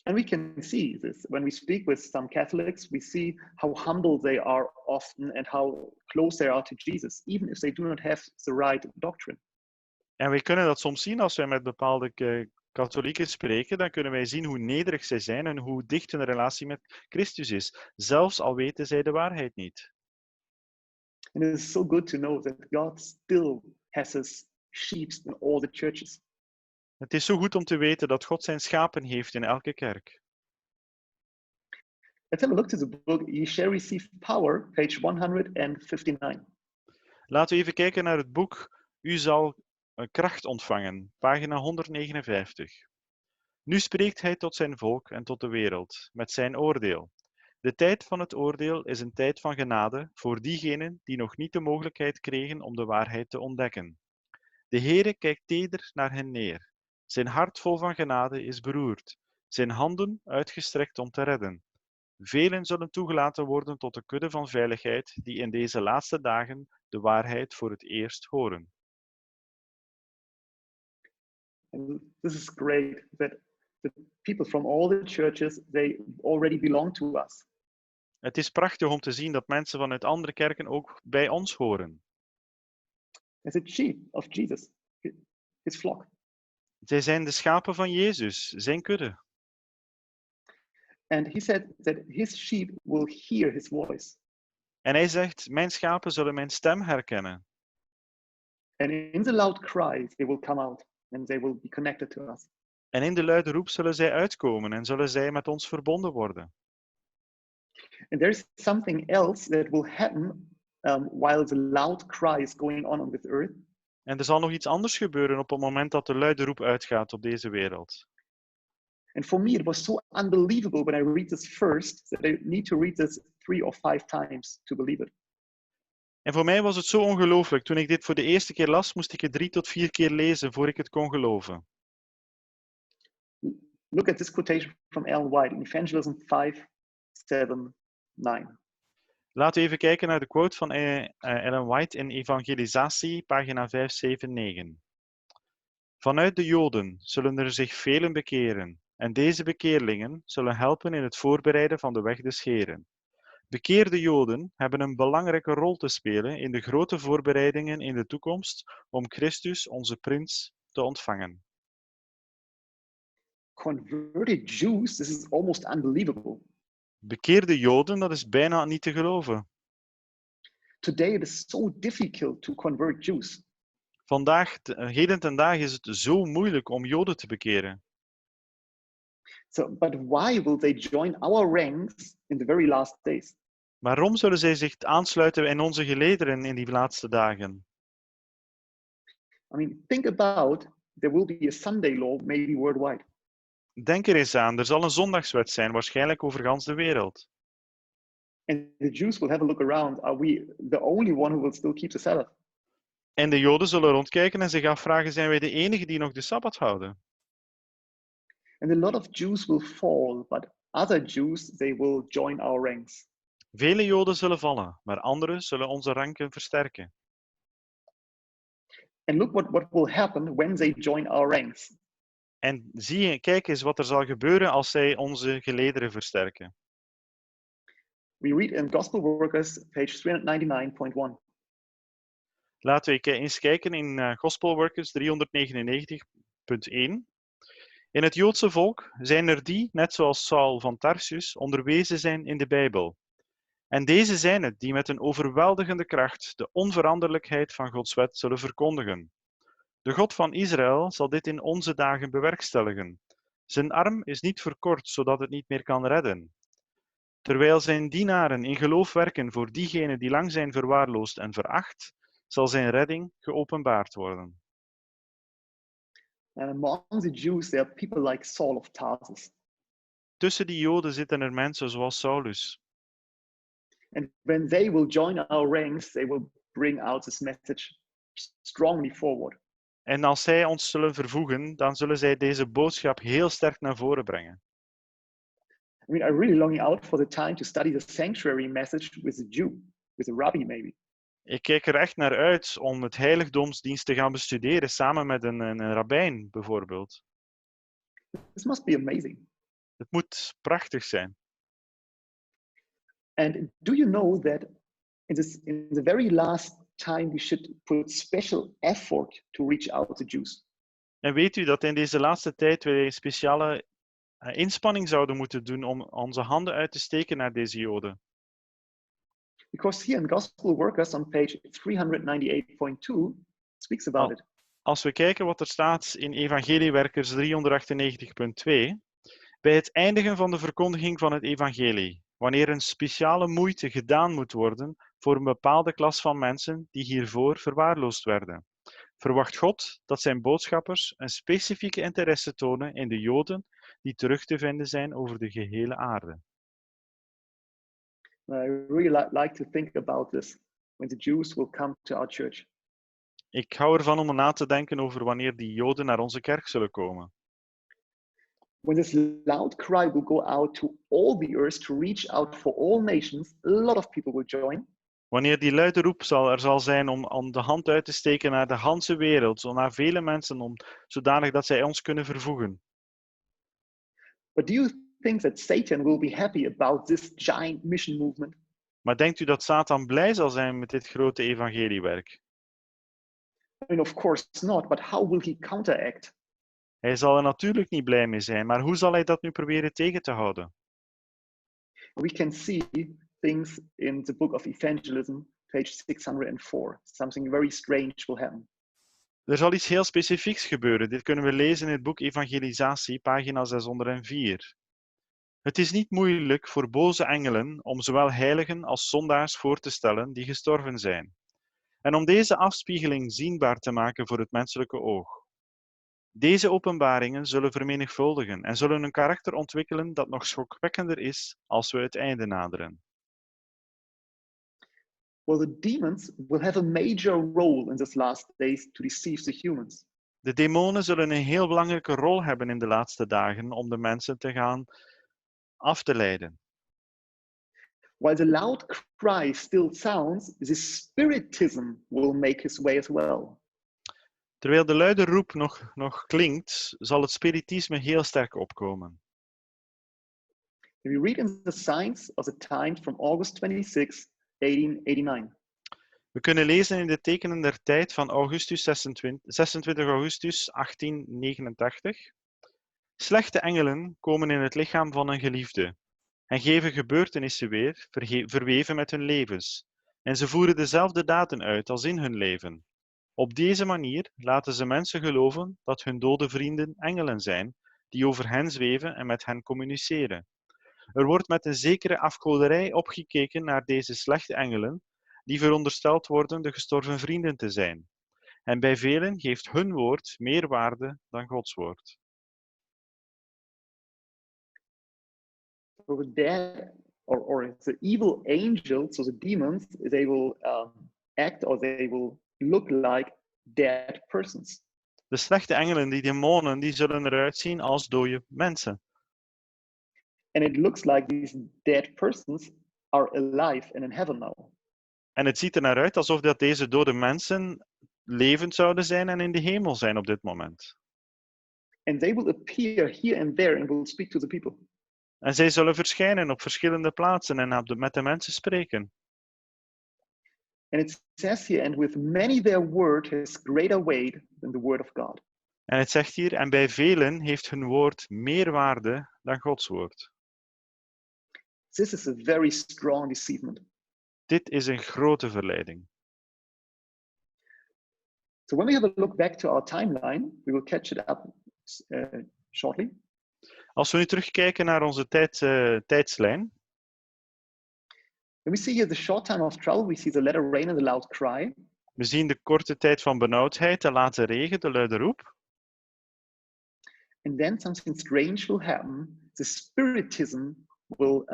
And we can see this when we speak with some Catholics, we see how humble they are often and how close they are to Jesus, even if they do not have the right doctrine.
En we kunnen dat soms zien als wij met bepaalde katholieken spreken, dan kunnen wij zien hoe nederig zij zijn en hoe dicht hun relatie met Christus is, zelfs al weten zij de waarheid niet.
And it is so good to know that God still has his sheep in all the churches.
Het is zo goed om te weten dat God zijn schapen heeft in elke kerk.
Let's have a look to the book Ye Shall Receive Power, page 159.
Laten we even kijken naar het boek U zal kracht ontvangen, pagina 159. Nu spreekt hij tot zijn volk en tot de wereld, met zijn oordeel. De tijd van het oordeel is een tijd van genade voor diegenen die nog niet de mogelijkheid kregen om de waarheid te ontdekken. De Heere kijkt teder naar hen neer. Zijn hart vol van genade is beroerd, zijn handen uitgestrekt om te redden. Velen zullen toegelaten worden tot de kudde van veiligheid die in deze laatste dagen de waarheid voor het eerst horen.
And this is great that the people from all the churches, they already belong to us.
Het is prachtig om te zien dat mensen vanuit andere kerken ook bij ons horen.
As a sheep of Jesus, his flock.
Zij zijn de schapen van Jezus, zijn kudde.
And he said that his sheep will hear his voice.
En hij zegt, mijn schapen zullen mijn stem herkennen.
And in the loud cry, they will come out and they will be connected to us.
En in de luide roep zullen zij uitkomen en zullen zij met ons verbonden worden.
And there's something else that will happen while the loud cry is going on this earth.
En er zal nog iets anders gebeuren op het moment dat de luide roep uitgaat op deze wereld.
And for me, it was so unbelievable when I read this first that I need to read this 3 or 5 times to believe it.
En voor mij was het zo ongelooflijk. Toen ik dit voor de eerste keer las, moest ik het 3 tot 4 keer lezen voor ik het kon geloven.
Look at this quotation from Ellen White in Evangelism 5, 7, 9.
Laten we even kijken naar de quote van Ellen White in Evangelisatie, pagina 579. Vanuit de Joden zullen er zich velen bekeren, en deze bekeerlingen zullen helpen in het voorbereiden van de weg des Heren. Bekeerde Joden hebben een belangrijke rol te spelen in de grote voorbereidingen in de toekomst om Christus, onze prins, te ontvangen.
Converted Jews, this is almost unbelievable.
Bekeerde Joden, dat is bijna niet te geloven.
Today it is so difficult to convert Jews.
Heden ten dagen is het zo moeilijk om Joden te bekeren.
But why will they join our ranks in the very last days?
Waarom zullen zij zich aansluiten in onze gelederen in die laatste dagen?
I mean, think about, there will be a Sunday law, maybe worldwide.
Denk er eens aan, er zal een zondagswet zijn, waarschijnlijk over gans de wereld.
And the Jews will have a look around. Are we the only one who will still keep the Sabbath?
En de Joden zullen rondkijken en zich afvragen, zijn wij de enigen die nog de Sabbat houden?
And a lot of Jews will fall, but other Jews, they will join our ranks.
Vele Joden zullen vallen, maar anderen zullen onze ranken versterken.
And look what will happen when they join our ranks.
En kijk eens wat er zal gebeuren als zij onze gelederen versterken.
We read in Gospel Workers, page 399.1.
Laten we eens kijken in Gospel Workers 399.1. In het Joodse volk zijn er die, net zoals Saul van Tarsus, onderwezen zijn in de Bijbel. En deze zijn het die met een overweldigende kracht de onveranderlijkheid van Gods wet zullen verkondigen. De God van Israël zal dit in onze dagen bewerkstelligen. Zijn arm is niet verkort, zodat het niet meer kan redden. Terwijl zijn dienaren in geloof werken voor diegenen die lang zijn verwaarloosd en veracht, zal zijn redding geopenbaard worden.
And among the Jews, there are people like Saul of Tarsus.
Tussen die Joden zitten er mensen zoals Saulus.
And when they will join our ranks, they will bring out this message strongly forward.
En als zij ons zullen vervoegen, dan zullen zij deze boodschap heel sterk naar voren brengen.
I mean, I'm really longing out for the time to study the sanctuary message with a Jew, with a rabbi maybe.
Ik kijk er echt naar uit om het heiligdomsdienst te gaan bestuderen samen met een rabbijn, bijvoorbeeld.
This must be amazing.
Het moet prachtig zijn.
And do you know that in the very last time we should put special effort to reach out to Jews?
En weet u dat in deze laatste tijd wij een speciale inspanning zouden moeten doen om onze handen uit te steken naar deze Joden?
Because here in Gospel Workers on page 398.2 speaks about it.
Als we kijken wat er staat in Evangeliewerkers 398.2, bij het eindigen van de verkondiging van het evangelie, wanneer een speciale moeite gedaan moet worden voor een bepaalde klas van mensen die hiervoor verwaarloosd werden, verwacht God dat zijn boodschappers een specifieke interesse tonen in de Joden die terug te vinden zijn over de gehele aarde.
I really like to think about this when the Jews will come to our church.
Ik hou ervan om na te denken over wanneer die Joden naar onze kerk zullen komen.
When this loud cry will go out to all the earth to reach out for all nations, a lot of people will join.
Wanneer die luide roep er zal zijn om de hand uit te steken naar de ganse wereld, naar vele mensen, zodanig dat zij ons kunnen vervoegen.
But do you think that Satan will be happy about this giant mission movement?
Maar denkt u dat Satan blij zal zijn met dit grote evangeliewerk?
I mean, of course not, but how will he counteract?
Hij zal er natuurlijk niet blij mee zijn, maar hoe zal hij dat nu proberen tegen te houden?
We can see things in the book of evangelism, page 604. Something very strange will happen.
Er zal iets heel specifieks gebeuren. Dit kunnen we lezen in het boek Evangelisatie, pagina 604. Het is niet moeilijk voor boze engelen om zowel heiligen als zondaars voor te stellen die gestorven zijn, en om deze afspiegeling zienbaar te maken voor het menselijke oog. Deze openbaringen zullen vermenigvuldigen en zullen een karakter ontwikkelen dat nog schokwekkender is als we het einde naderen.
Well, the demons will have a major role in these last days to deceive the humans.
De demonen zullen een heel belangrijke rol hebben in de laatste dagen om de mensen te gaan af te leiden.
While the loud cry still sounds, the spiritism will make his way as well.
Terwijl de luide roep nog klinkt, zal het spiritisme heel sterk opkomen.
We read in the Signs of the Times from August 26, 1889.
We kunnen lezen in de tekenen der tijd van 26 augustus 1889. Slechte engelen komen in het lichaam van een geliefde en geven gebeurtenissen weer, verweven met hun levens. En ze voeren dezelfde daden uit als in hun leven. Op deze manier laten ze mensen geloven dat hun dode vrienden engelen zijn, die over hen zweven en met hen communiceren. Er wordt met een zekere afgoderij opgekeken naar deze slechte engelen, die verondersteld worden de gestorven vrienden te zijn. En bij velen heeft hun woord meer waarde dan Gods woord.
So the dead or the evil angels, so the demons, they will act or they will look like dead persons.
De slechte engelen, die demonen, die zullen eruit zien als dode mensen.
And it looks like these dead persons are alive and in heaven now.
En het ziet er naar uit alsof dat deze dode mensen levend zouden zijn en in de hemel zijn op dit moment.
And they will appear here and there and will speak to the people.
En zij zullen verschijnen op verschillende plaatsen en met de mensen spreken.
And it says here, and with many their word has greater weight than the word of God.
En het zegt hier, en bij velen heeft hun woord meer waarde dan Gods woord.
This is a very strong deceivement.
Dit is een grote verleiding.
So when we have a look back to our timeline, we will catch it up shortly.
Als we nu terugkijken naar onze tijdslijn,
And we see here the short time of trouble, we see the latter rain and the loud cry.
we zien de korte tijd van benauwdheid, de late regen, de luide roep.
And then something strange will happen. The spiritism will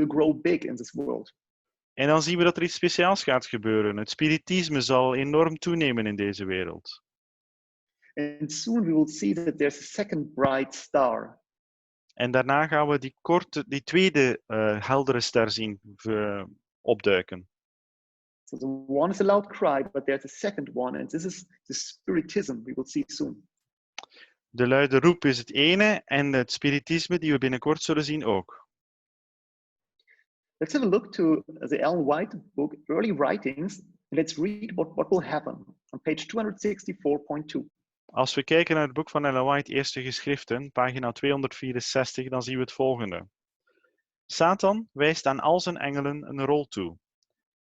grow big in this world.
En dan zien we dat er iets speciaals gaat gebeuren. Het spiritisme zal enorm toenemen in deze wereld.
And soon we will see that there's a second bright star.
En daarna gaan we die tweede heldere ster zien opduiken.
So the one is a loud cry, but there's a second one, and this is the spiritism we will see soon.
De luide roep is het ene en het spiritisme die we binnenkort zullen zien ook.
Let's have a look to the Ellen White book, Early Writings, and let's read what will happen on page 264.2.
Als we kijken naar het boek van Ellen White, Eerste Geschriften, pagina 264, dan zien we het volgende. Satan wijst aan al zijn engelen een rol toe.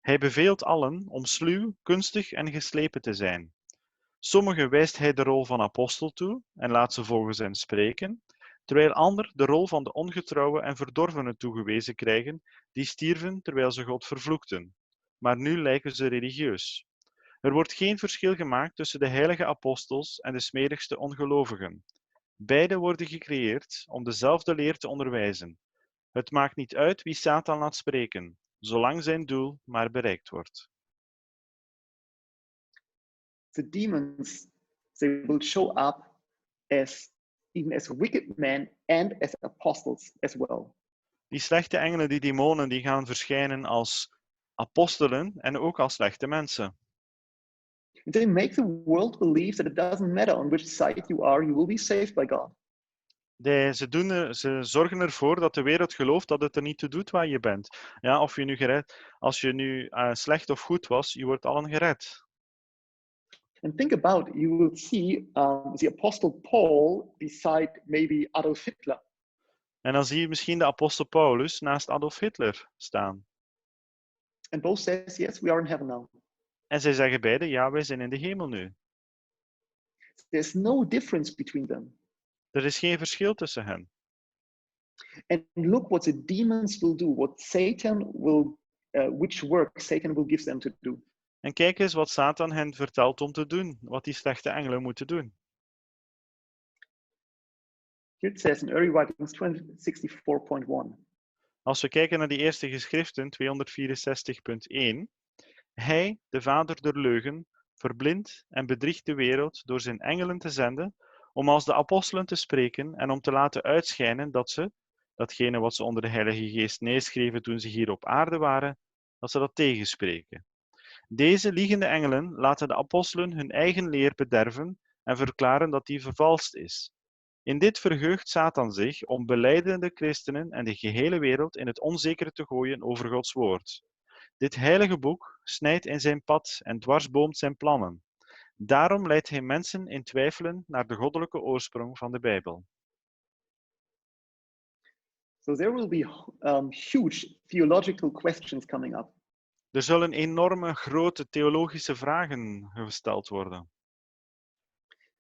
Hij beveelt allen om sluw, kunstig en geslepen te zijn. Sommigen wijst hij de rol van apostel toe en laat ze volgens hen spreken, terwijl anderen de rol van de ongetrouwe en verdorvenen toegewezen krijgen, die stierven terwijl ze God vervloekten. Maar nu lijken ze religieus. Er wordt geen verschil gemaakt tussen de heilige apostels en de smerigste ongelovigen. Beiden worden gecreëerd om dezelfde leer te onderwijzen. Het maakt niet uit wie Satan laat spreken, zolang zijn doel maar bereikt wordt.
The demons, they will show up even as wicked men and as apostles as well.
Die slechte engelen, die demonen, die gaan verschijnen als apostelen en ook als slechte mensen.
They make the world believe that it doesn't matter on which side you will be saved by God.
Ze zorgen ervoor dat de wereld gelooft dat het er niet toe doet waar je bent. Ja, als je nu slecht of goed was, je wordt allen gered.
And think about, you will see the apostle Paul beside maybe Adolf Hitler.
En dan zie je misschien de apostel Paulus naast Adolf Hitler staan.
And both says, yes, we are in heaven now.
En zij zeggen beide, ja, wij zijn in de hemel nu.
There's no difference between them.
Er is geen verschil tussen hen.
And look what the demons will do, which work Satan will give them to do.
En kijk eens wat Satan hen vertelt om te doen, wat die slechte engelen moeten doen.
Here it says in Early Writings 264.1.
Als we kijken naar die eerste geschriften, 264.1. Hij, de vader der leugen, verblindt en bedriegt de wereld door zijn engelen te zenden, om als de apostelen te spreken en om te laten uitschijnen dat ze, datgene wat ze onder de Heilige Geest neerschreven toen ze hier op aarde waren, dat ze dat tegenspreken. Deze liegende engelen laten de apostelen hun eigen leer bederven en verklaren dat die vervalst is. In dit verheugt Satan zich om belijdende christenen en de gehele wereld in het onzekere te gooien over Gods woord. Dit heilige boek snijdt in zijn pad en dwarsboomt zijn plannen. Daarom leidt hij mensen in twijfelen naar de goddelijke oorsprong van de Bijbel.
So there will be huge theological questions coming up.
Er zullen enorme grote theologische vragen gesteld worden.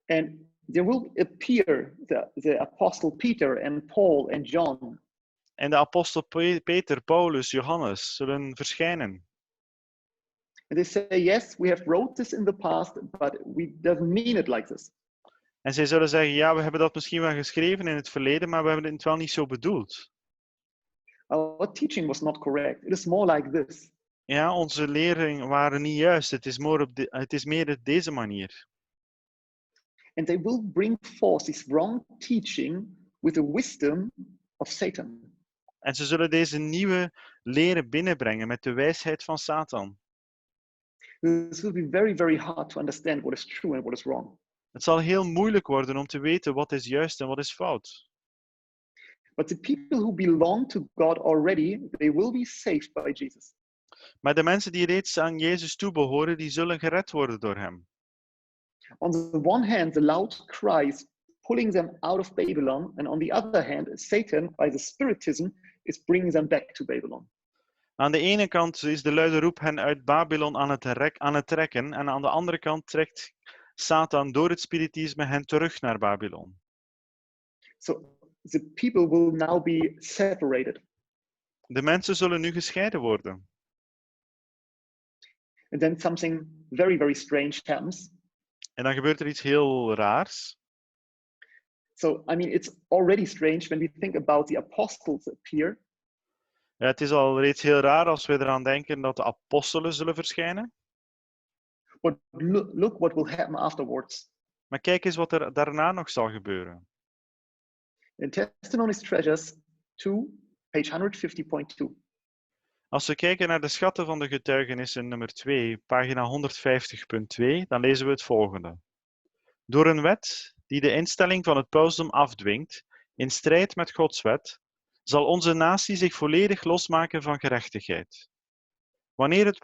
And there will appear the apostle Peter and Paul and John.
En de apostel Peter, Paulus, Johannes zullen verschijnen.
And they say, yes, we have wrote this in the past, but we doesn't mean it like this.
En zij zullen zeggen, ja, we hebben dat misschien wel geschreven in het verleden, maar we hebben het wel niet zo bedoeld.
Our teaching was not correct. It is more like this.
Ja, onze leringen waren niet juist. Het is meer op deze manier.
And they will bring forth this wrong teaching with the wisdom of Satan.
En ze zullen deze nieuwe leren binnenbrengen met de wijsheid van Satan.
This will be very, very hard to understand what is true and what is wrong.
Het zal heel moeilijk worden om te weten wat is juist en wat is fout.
But the people who belong to God already, they will be saved by Jesus.
Maar de mensen die reeds aan Jezus toebehoren, die zullen gered worden door hem.
On the one hand, the loud cries pulling them out of Babylon, and on the other hand, Satan, by the spiritism, is bringing them back to Babylon.
Aan de ene kant is de luide roep hen uit Babylon aan het trekken, en aan de andere kant trekt Satan door het spiritisme hen terug naar Babylon.
So the people will now be separated.
De mensen zullen nu gescheiden worden.
And then something very, very strange happens.
En dan gebeurt er iets heel raars.
So, I mean, it's already strange when we think about the apostles appear.
Ja, het is al reeds heel raar als we eraan denken dat de apostelen zullen verschijnen.
But look what will happen afterwards.
Maar kijk eens wat er daarna nog zal gebeuren.
In Testimonies Treasures 2, page 150.2.
Als we kijken naar de schatten van de getuigenissen nummer 2, pagina 150.2, dan lezen we het volgende. Door een wet die de instelling van het pausdom afdwingt, in strijd met Gods wet, zal onze natie zich volledig losmaken van gerechtigheid. Wanneer het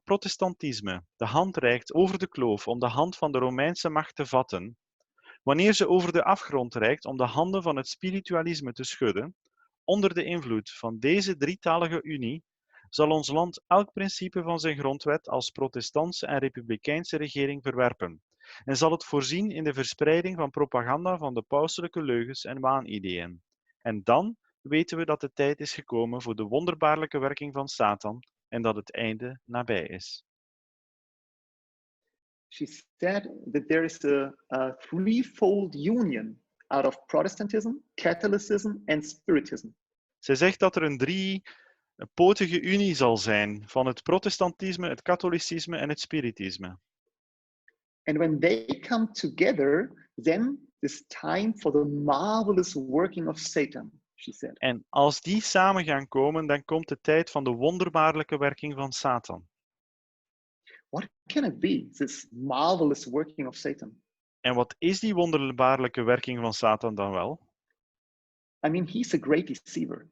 protestantisme de hand reikt over de kloof om de hand van de Romeinse macht te vatten, wanneer ze over de afgrond reikt om de handen van het spiritualisme te schudden, onder de invloed van deze drietalige unie, zal ons land elk principe van zijn grondwet als protestantse en republikeinse regering verwerpen en zal het voorzien in de verspreiding van propaganda van de pauselijke leugens en waanideeën. En dan weten we dat de tijd is gekomen voor de wonderbaarlijke werking van Satan en dat het einde nabij is.
She said that there is a threefold union out of Protestantism, Catholicism and Spiritism.
Zij zegt dat er een driepotige unie zal zijn van het protestantisme, het katholicisme en het spiritisme.
And when they come together, then it's time for the marvelous working of Satan, she said.
En als die samen gaan komen, dan komt de tijd van de wonderbaarlijke werking van Satan.
What can it be, this marvelous working of Satan?
En wat is die wonderbaarlijke werking van Satan dan wel?
I mean, he's a great deceiver.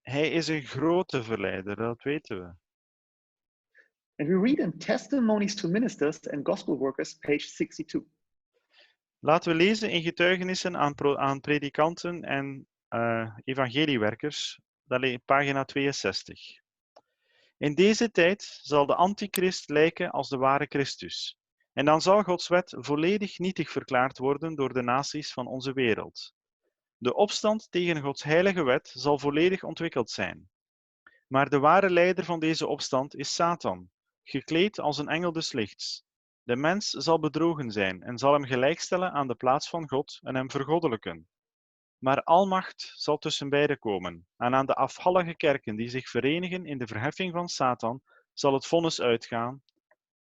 Hij is een grote verleider, dat weten we.
And we read in Testimonies to Ministers and Gospel Workers, page 62.
Laten we lezen in getuigenissen aan predikanten en evangeliewerkers, pagina 62. In deze tijd zal de antichrist lijken als de ware Christus. En dan zal Gods wet volledig nietig verklaard worden door de naties van onze wereld. De opstand tegen Gods heilige wet zal volledig ontwikkeld zijn. Maar de ware leider van deze opstand is Satan, gekleed als een engel des lichts. De mens zal bedrogen zijn en zal hem gelijkstellen aan de plaats van God en hem vergoddelijken. Maar almacht zal tussen beiden komen, en aan de afvallige kerken die zich verenigen in de verheffing van Satan, zal het vonnis uitgaan.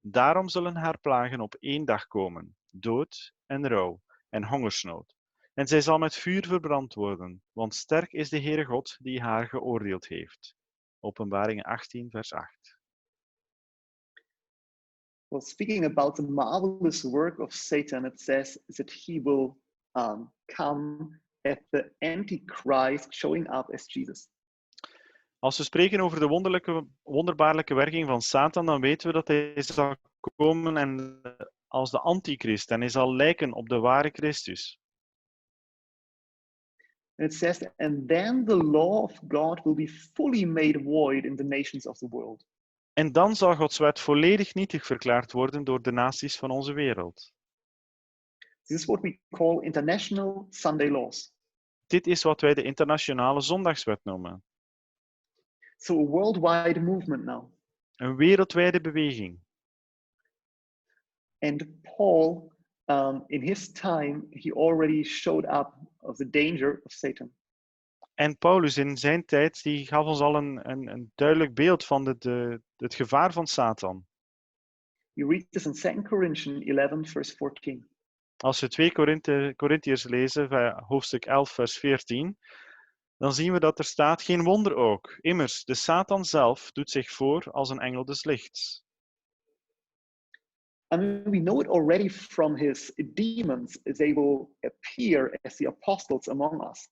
Daarom zullen haar plagen op één dag komen, dood en rouw en hongersnood. En zij zal met vuur verbrand worden, want sterk is de Heere God die haar geoordeeld heeft. Openbaringen 18, vers 8.
Well, speaking about the marvelous work of Satan, it says that he will come as the Antichrist, showing up as Jesus.
Als we spreken over de wonderbaarlijke werking van Satan, dan weten we dat hij zal komen als de antichrist en hij zal lijken op de ware Christus.
And it says, and then the law of God will be fully made void in the nations of the world.
En dan zal Gods wet volledig nietig verklaard worden door de naties van onze wereld.
This is what we call international Sunday laws.
Dit is wat wij de internationale zondagswet noemen.
So a worldwide movement now.
Een wereldwijde beweging.
And Paul, in his time, he already showed up of the danger of Satan.
En Paulus in zijn tijd die gaf ons al een duidelijk beeld van het gevaar van Satan.
You read this in 2 Corinthians 11, verse 14.
Als we 2 Korintiërs lezen, hoofdstuk 11, vers 14, dan zien we dat er staat: geen wonder ook. Immers, de Satan zelf doet zich voor als een engel des lichts.
I mean, we know it already from his demons, they will appear as the apostles among us.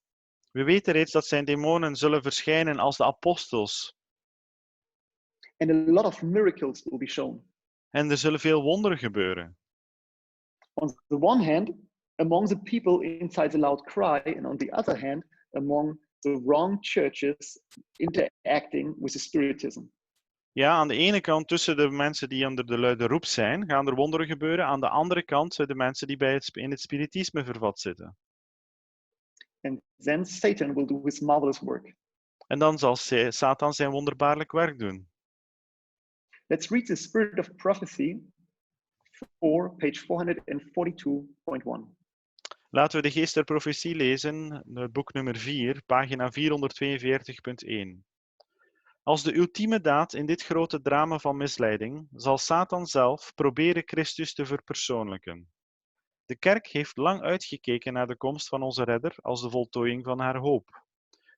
We weten reeds dat zijn demonen zullen verschijnen als de apostels.
And a lot of miracles will be shown.
En er zullen veel wonderen gebeuren.
On the one hand, among the people inside the loud cry, and on the other hand, among the wrong churches interacting with the spiritism.
Ja, aan de ene kant tussen de mensen die onder de luide roep zijn, gaan er wonderen gebeuren. Aan de andere kant de mensen die in het spiritisme vervat zitten.
And then Satan will do his marvelous work.
En dan zal Satan zijn wonderbaarlijk werk doen.
Let's read the Spirit of Prophecy for page 442.1.
Laten we de Geest der Profetie lezen, het boek nummer 4, pagina 442.1. Als de ultieme daad in dit grote drama van misleiding zal Satan zelf proberen Christus te verpersoonlijken. De kerk heeft lang uitgekeken naar de komst van onze redder als de voltooiing van haar hoop.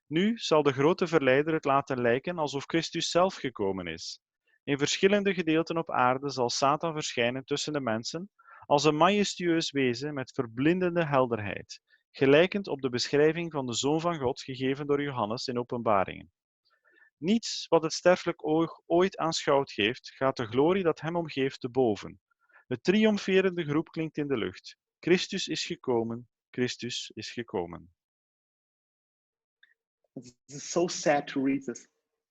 Nu zal de grote verleider het laten lijken alsof Christus zelf gekomen is. In verschillende gedeelten op aarde zal Satan verschijnen tussen de mensen als een majestueus wezen met verblindende helderheid, gelijkend op de beschrijving van de Zoon van God gegeven door Johannes in Openbaringen. Niets wat het sterfelijk oog ooit aanschouwd heeft, gaat de glorie dat hem omgeeft te boven. Het triomferende geroep klinkt in de lucht. Christus is gekomen, Christus is gekomen.
It is so sad to read this.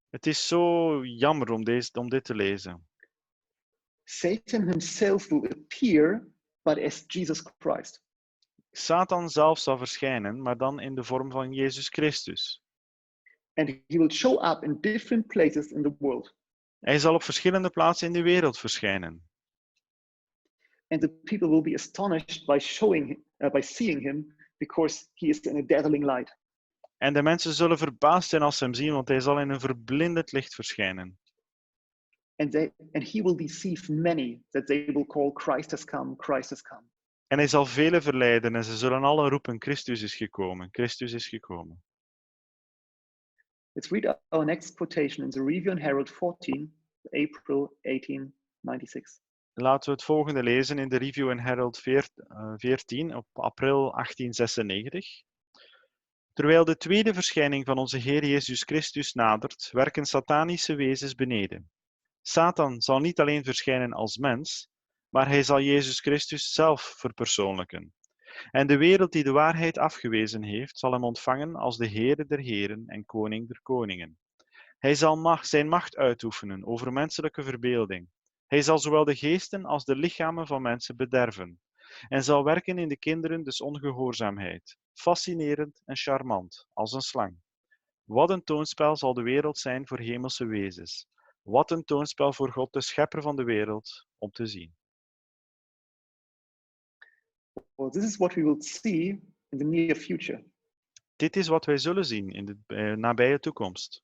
Het is zo jammer om dit te lezen.
Satan himself will appear, but as Jesus Christ.
Satan zelf zal verschijnen, maar dan in de vorm van Jezus Christus.
And he will show up in different places in the world.
Hij zal op verschillende plaatsen in de wereld verschijnen.
And the people will be astonished by seeing him, because he is in a dazzling light.
En de mensen zullen verbaasd zijn als ze hem zien, want hij zal in een verblindend licht verschijnen.
And he will deceive many, that they will call Christ has come, Christ has come.
En hij zal velen verleiden en ze zullen allen roepen: Christus is gekomen, Christus is gekomen.
Let's read our next quotation in the Review and Herald 14, April 1896.
Laten we het volgende lezen in de Review and Herald 14 op april 1896. Terwijl de tweede verschijning van onze Heer Jezus Christus nadert, werken satanische wezens beneden. Satan zal niet alleen verschijnen als mens, maar hij zal Jezus Christus zelf verpersoonlijken. En de wereld die de waarheid afgewezen heeft, zal hem ontvangen als de Heere der Heren en Koning der Koningen. Hij zal zijn macht uitoefenen over menselijke verbeelding. Hij zal zowel de geesten als de lichamen van mensen bederven en zal werken in de kinderen des ongehoorzaamheid, fascinerend en charmant, als een slang. Wat een toonspel zal de wereld zijn voor hemelse wezens. Wat een toonspel voor God, de schepper van de wereld, om te zien.
Well, this is what we will see in the near future.
Dit is wat wij zullen zien in de nabije toekomst.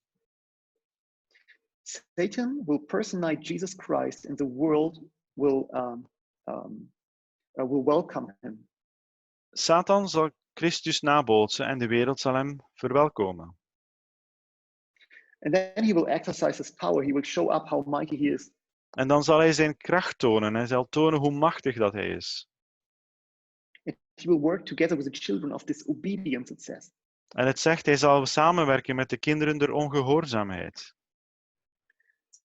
Satan will personate Jesus Christ, and the world will welcome him.
Satan zal Christus nabootsen en de wereld zal hem verwelkomen.
And then he will exercise his power. He will show up how mighty he is.
En dan zal hij zijn kracht tonen. Hij zal tonen hoe machtig dat hij is.
And he will work together with the children of disobedience, it says.
En het zegt, hij zal samenwerken met de kinderen der ongehoorzaamheid.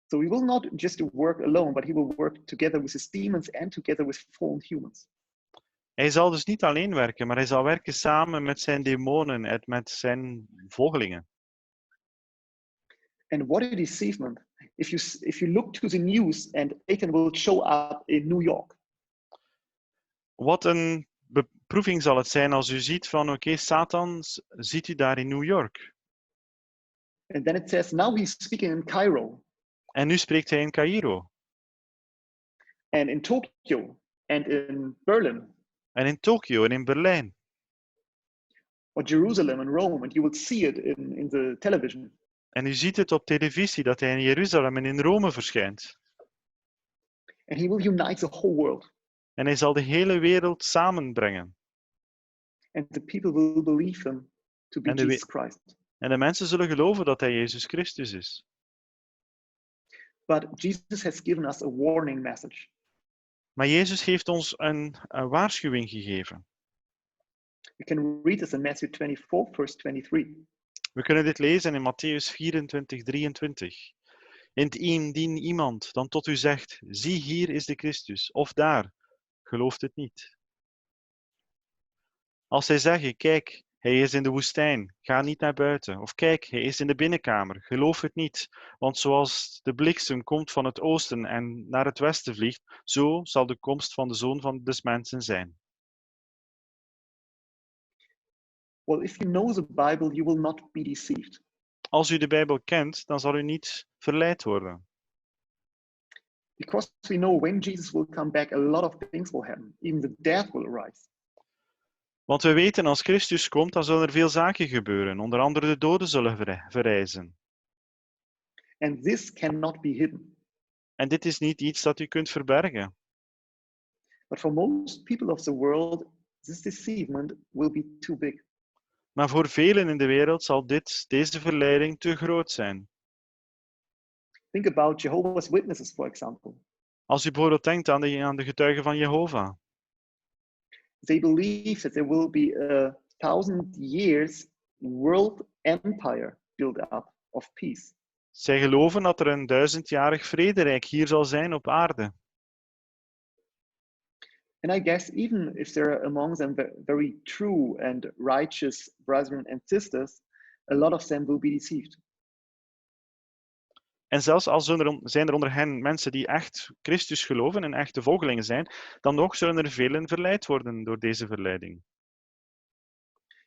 So he will not just work alone, but he will work together with his demons and together with fallen humans.
Hij zal dus niet alleen werken, maar hij zal werken samen met zijn demonen en met zijn volgelingen.
And what a deceivement. If you look to the news and Satan will show up in New York.
Wat een beproeving zal het zijn als u ziet van oké, Satan ziet u daar in New York.
And then it says, now he's speaking in Cairo.
En nu spreekt hij in Cairo.
And in Tokyo. And in Berlin.
En in Tokio en in Berlijn.
Or Jerusalem and Rome. And you will see it in the television.
En u ziet het op televisie dat hij in Jeruzalem en in Rome verschijnt.
And he will unite the whole world.
En hij zal de hele wereld samenbrengen.
And the people will believe him to be Jesus Christ.
En de mensen zullen geloven dat hij Jezus Christus is.
But Jesus has given us a warning message.
Maar Jezus heeft ons een waarschuwing gegeven.
You can read this in Matthew 24, verse 23.
We kunnen dit lezen in Mattheüs 24, 23. Indien iemand dan tot u zegt, zie hier is de Christus, of daar, gelooft het niet. Als zij zeggen, kijk, hij is in de woestijn, ga niet naar buiten. Of kijk, hij is in de binnenkamer, geloof het niet. Want zoals de bliksem komt van het oosten en naar het westen vliegt, zo zal de komst van de Zoon des Mensen zijn.
Well, if you know the Bible, you will not be deceived.
Als u de Bijbel kent, dan zal u niet verleid worden.
Because we know when Jesus will come back, a lot of things will happen. Even the death will arise.
Want we weten, als Christus komt, dan zullen er veel zaken gebeuren. Onder andere de doden zullen verrijzen.
And this cannot be hidden.
En dit is niet iets dat u kunt verbergen.
But for most people of the world, this deceivement will be too big.
Maar voor velen in de wereld zal deze verleiding te groot zijn.
Think about Jehovah's Witnesses, for example.
Als u bijvoorbeeld denkt aan de getuigen van Jehovah.
They believe that there will be a 1000 years world empire built up of peace.
Zij geloven dat er een 1000-jarig vrederijk hier zal zijn op aarde.
And I guess even if there are among them very true and righteous brethren and sisters, a lot of them will be deceived.
En zelfs al zijn er onder hen mensen die echt Christus geloven en echte volgelingen zijn, dan nog zullen er velen verleid worden door deze verleiding.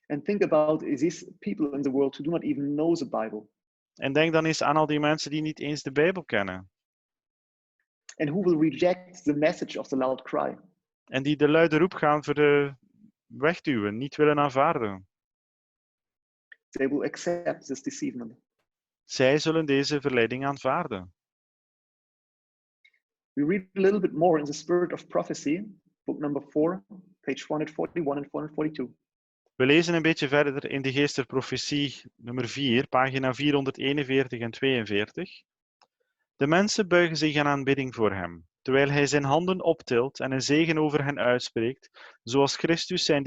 And think about these people in the world who do not even know the Bible.
En denk dan eens aan al die mensen die niet eens de Bijbel kennen.
And who will reject the message of the loud cry.
En die de luide roep gaan wegduwen, niet willen aanvaarden.
They will accept this deceivement.
Zij zullen deze verleiding aanvaarden.
We read a little bit more in the Spirit of Prophecy, book number 4, page 441 and 442.
We lezen een beetje verder in de Geest der Profetie nummer 4, pagina 441 en 42. De mensen buigen zich in aanbidding voor hem, terwijl hij zijn handen optilt en een zegen over hen uitspreekt, zoals Christus zijn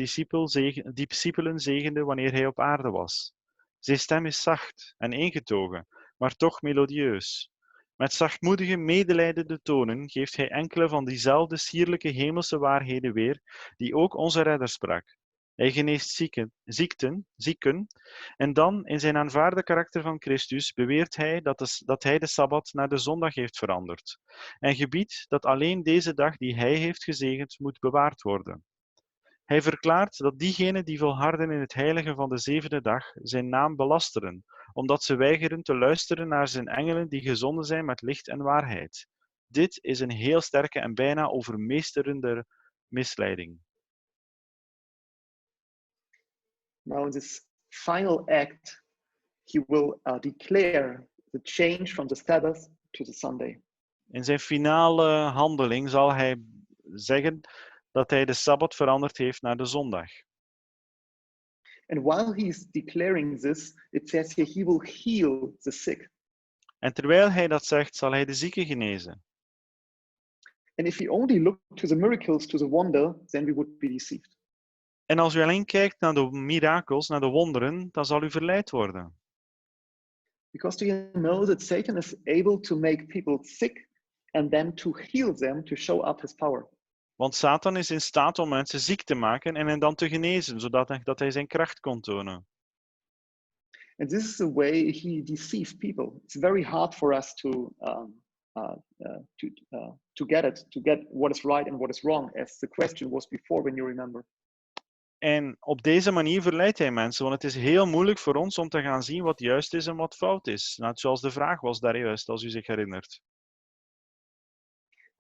discipelen zegende wanneer hij op aarde was. Zijn stem is zacht en ingetogen, maar toch melodieus. Met zachtmoedige, medelijdende tonen geeft hij enkele van diezelfde sierlijke hemelse waarheden weer, die ook onze redder sprak. Hij geneest zieken, en dan, in zijn aanvaarde karakter van Christus, beweert hij dat hij de Sabbat naar de zondag heeft veranderd, en gebiedt dat alleen deze dag die hij heeft gezegend moet bewaard worden. Hij verklaart dat diegenen die volharden in het heilige van de zevende dag zijn naam belasteren, omdat ze weigeren te luisteren naar zijn engelen die gezonden zijn met licht en waarheid. Dit is een heel sterke en bijna overmeesterende misleiding.
Now in this final act, he will declare the change from the Sabbath to the Sunday.
In zijn finale handeling zal hij zeggen dat hij de Sabbat veranderd heeft naar de zondag.
And while he's declaring this, it says here he will heal the sick.
En terwijl hij dat zegt, zal hij de zieken genezen.
And if we only look to the miracles, to the wonder, then we would be deceived.
En als u alleen kijkt naar de mirakels, naar de wonderen, dan zal u verleid worden.
Because do you know that Satan is able to make people sick and then to heal them to show up his power?
Want Satan is in staat om mensen ziek te maken en hen dan te genezen, zodat hij zijn kracht kon tonen.
And this is the way he deceived people. It's very hard for us to get it, to get what is right and what is wrong, as the question was before, when you remember.
En op deze manier verleidt hij mensen, want het is heel moeilijk voor ons om te gaan zien wat juist is en wat fout is. Net zoals de vraag was daar juist, als u zich herinnert.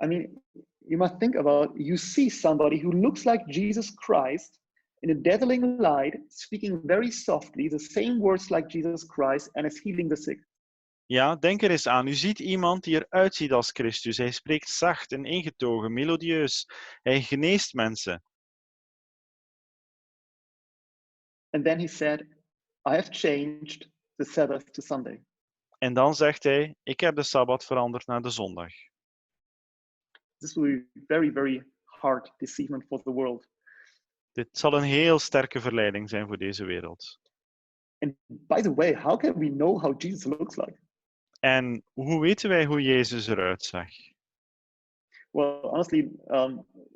I mean, you must think about, you see somebody who looks like Jesus Christ in a dazzling light, speaking very softly, the same words like Jesus Christ, and is healing the sick.
Ja, denk er eens aan. U ziet iemand die eruit ziet als Christus. Hij spreekt zacht en ingetogen, melodieus. Hij geneest mensen.
And then he said, I have changed the Sabbath to Sunday.
En dan zegt hij, ik heb de Sabbat veranderd naar de zondag.
This will be very, very hard deceivement for the world.
Dit zal een heel sterke verleiding zijn voor deze wereld.
And by the way, how can we know how Jesus looks like?
En hoe weten wij hoe Jezus eruit zag?
Well, honestly,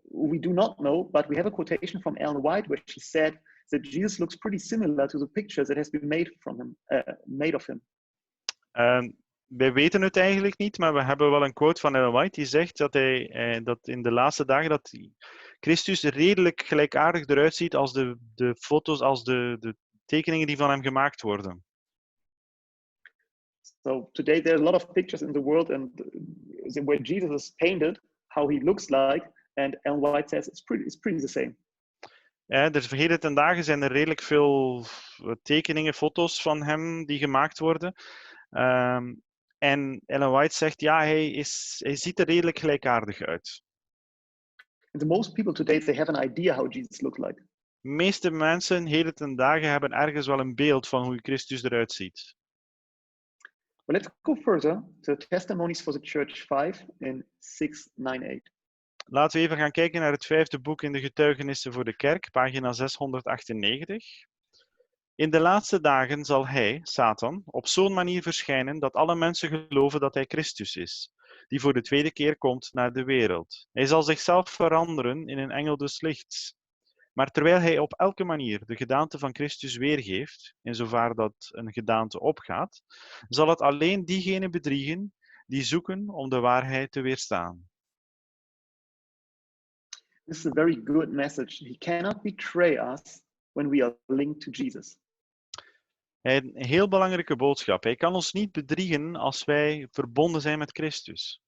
we do not know, but we have a quotation from Ellen White where she said that Jesus looks pretty similar to the pictures that has been made of him.
Wij weten het eigenlijk niet, maar we hebben wel een quote van Ellen White die zegt dat in de laatste dagen dat Christus redelijk gelijkaardig eruit ziet als de foto's, als de tekeningen die van hem gemaakt worden.
So today there are a lot of pictures in the world and where Jesus is painted, how he looks like, and Ellen White says it's pretty the same.
Dus heden ten dagen zijn er redelijk veel tekeningen, foto's van hem die gemaakt worden. En Ellen White zegt, ja, hij ziet er redelijk gelijkaardig uit.
And the most people today, they have an idea how Jesus looks like.
De meeste mensen heden ten dagen hebben ergens wel een beeld van hoe Christus eruit ziet.
But let's go further to Testimonies for the Church 5 in 698.
Laten we even gaan kijken naar het 5e boek in de Getuigenissen voor de Kerk, pagina 698. In de laatste dagen zal hij, Satan, op zo'n manier verschijnen dat alle mensen geloven dat hij Christus is, die voor de tweede keer komt naar de wereld. Hij zal zichzelf veranderen in een engel des lichts. Maar terwijl hij op elke manier de gedaante van Christus weergeeft, inzover dat een gedaante opgaat, zal het alleen diegenen bedriegen die zoeken om de waarheid te weerstaan.
This is a very good message. He cannot betray us when we are linked to Jesus.
Een heel belangrijke boodschap. Hij kan ons niet bedriegen als wij verbonden zijn met Christus.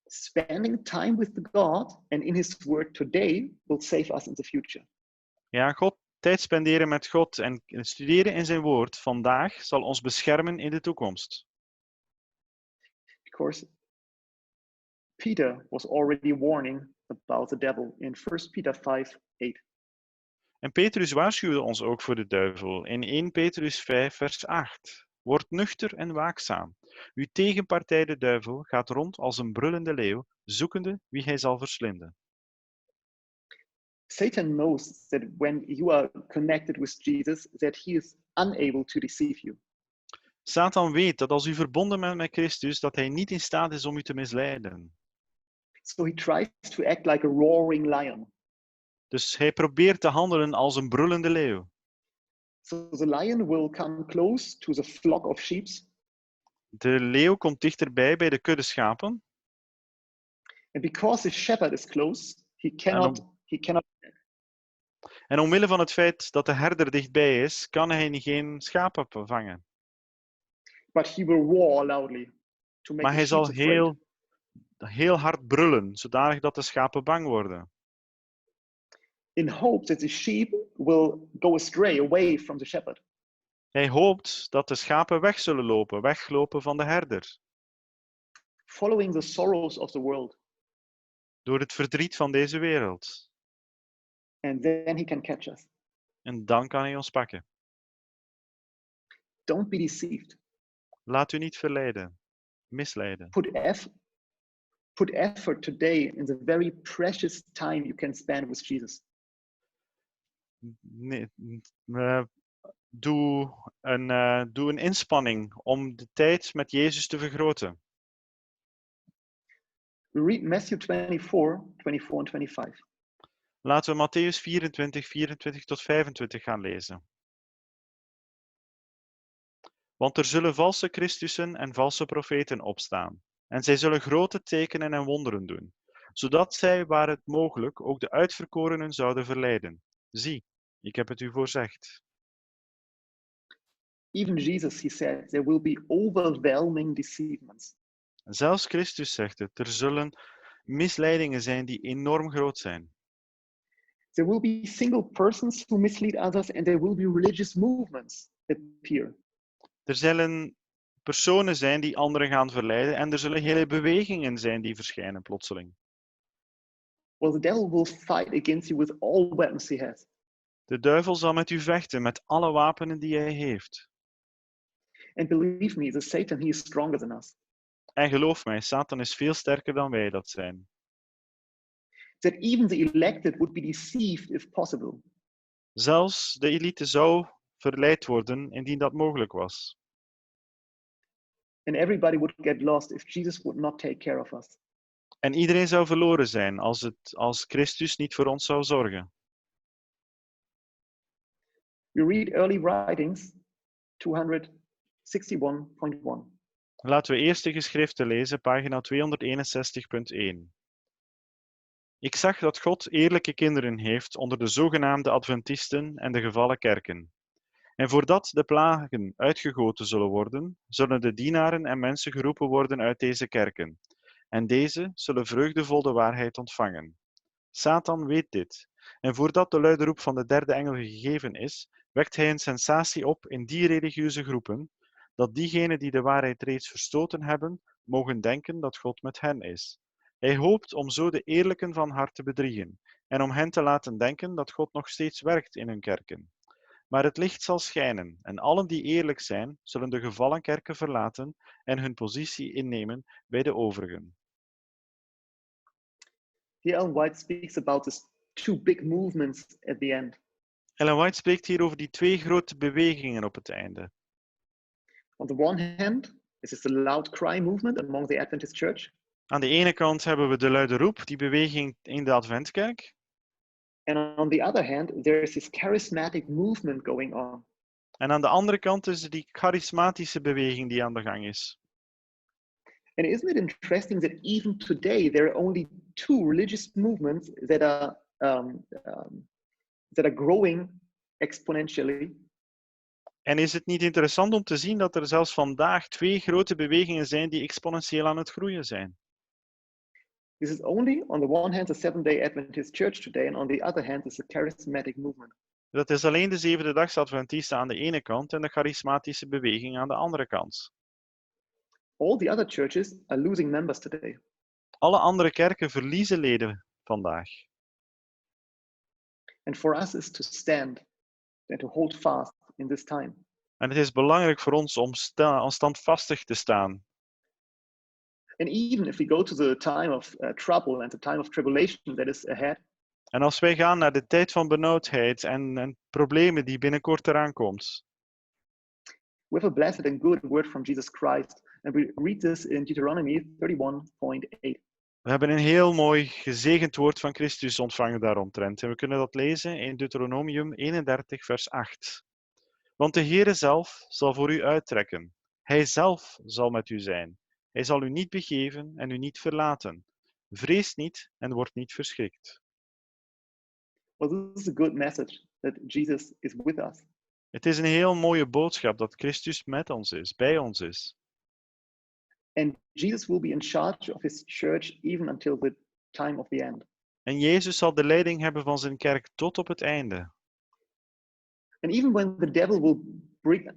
Spending time with God and in his word today will save us in the future.
Ja, tijd spenderen met God en studeren in zijn woord vandaag zal ons beschermen in de toekomst.
Because Peter was already warning about the devil in 1 Peter 5:8.
En Petrus waarschuwde ons ook voor de duivel in 1 Petrus 5 vers 8. Word nuchter en waakzaam. Uw tegenpartij de duivel gaat rond als een brullende leeuw, zoekende wie hij zal verslinden.
Satan knows that when you are connected with Jesus, that he is unable to deceive you.
Satan weet dat als u verbonden bent met Christus, dat hij niet in staat is om u te misleiden.
So he tries to act like a roaring lion.
Dus hij probeert te handelen als een brullende leeuw.
So the lion will come close to the flock of sheep.
De leeuw komt dichterbij bij de kudde schapen.
And because the shepherd is close, he cannot.
En omwille van het feit dat de herder dichtbij is, kan hij geen schapen vangen.
But he will roar loudly to make
Maar
the
hij
sheep
zal
afraid.
heel hard brullen, zodanig dat de schapen bang worden.
In hope that the sheep will go astray away from the shepherd.
Hij hoopt dat de schapen weg zullen lopen, weglopen van de herder.
Following the sorrows of the world.
Door het verdriet van deze wereld.
And then he can catch us.
En dan kan hij ons pakken.
Don't be deceived.
Laat u niet verleiden, misleiden.
Put effort today in the very precious time you can spend with Jesus.
Nee, doe een inspanning om de tijd met Jezus te vergroten.
We read Matthew 24 and 25.
Laten we Mattheüs 24 tot 25 gaan lezen. Want er zullen valse Christussen en valse profeten opstaan. En zij zullen grote tekenen en wonderen doen, zodat zij, waar het mogelijk, ook de uitverkorenen zouden verleiden. Zie, ik heb het u voorzegd.
Even Jesus, he said, there will be overwhelming deceivements.
Zelfs Christus zegt het, er zullen misleidingen zijn die enorm groot zijn.
There will be single persons who mislead others, and there will be religious movements that appear.
Er zullen personen zijn die anderen gaan verleiden en er zullen hele bewegingen zijn die verschijnen plotseling.
Well, the devil will fight against you with all weapons he has.
De duivel zal met u vechten met alle wapenen die hij heeft.
And believe me, the Satan, he is stronger than us.
En geloof mij, Satan is veel sterker dan wij dat zijn.
That even the elected would be deceived if possible.
Zelfs de elite zou verleid worden indien dat mogelijk was.
And everybody would get lost if Jesus would not take care of us.
En iedereen zou verloren zijn als Christus niet voor ons zou zorgen.
We read early writings 261.1.
Laten we eerst de geschriften lezen, pagina 261.1. Ik zag dat God eerlijke kinderen heeft onder de zogenaamde Adventisten en de gevallen kerken. En voordat de plagen uitgegoten zullen worden, zullen de dienaren en mensen geroepen worden uit deze kerken. En deze zullen vreugdevol de waarheid ontvangen. Satan weet dit. En voordat de luide roep van de derde engel gegeven is, wekt hij een sensatie op in die religieuze groepen, dat diegenen die de waarheid reeds verstoten hebben, mogen denken dat God met hen is. Hij hoopt om zo de eerlijken van hart te bedriegen en om hen te laten denken dat God nog steeds werkt in hun kerken. Maar het licht zal schijnen en allen die eerlijk zijn, zullen de gevallen kerken verlaten en hun positie innemen bij de overigen.
Here Ellen White speaks about these two big movements at the end.
Ellen White spreekt hier over die twee grote bewegingen op het einde.
On the one hand, this is the loud cry movement among the Adventist church.
Aan de ene kant hebben we de luide roep, die beweging in de Adventkerk.
And on the other hand, there is this charismatic movement going on.
En aan de andere kant is er die charismatische beweging die aan de gang is.
And isn't it interesting that even today there are only two religious movements that are growing exponentially?
En is het niet interessant om te zien dat er zelfs vandaag twee grote bewegingen zijn die exponentieel aan het groeien zijn?
This is only on the one hand the Seventh-day Adventist Church today, and on the other hand is the charismatic movement.
Dat is alleen de Zevende-dags Adventisten aan de ene kant en de charismatische beweging aan de andere kant.
All the other churches are losing members today.
Alle andere kerken verliezen leden vandaag.
And for us is to stand and to hold fast in this time.
En het is belangrijk voor ons om standvastig te staan.
And even if we go to the time of trouble and the time of tribulation that is ahead,
En als wij gaan naar de tijd van benauwdheid en problemen die binnenkort eraan komt,
we have a blessed and good word from Jesus Christ. And we read this in Deuteronomy 31.8.
we hebben een heel mooi gezegend woord van Christus ontvangen daaromtrent. En we kunnen dat lezen in Deuteronomium 31, vers 8. Want de Heere zelf zal voor u uittrekken. Hij zelf zal met u zijn. Hij zal u niet begeven en u niet verlaten. Vrees niet en word niet verschrikt.
Well, this is a good message that Jesus is with us.
Het is een heel mooie boodschap dat Christus met ons is, bij ons is.
And Jesus will be in charge of his church even until the time of the end.
En Jezus zal de leiding hebben van zijn kerk tot op het einde.
And even when the devil will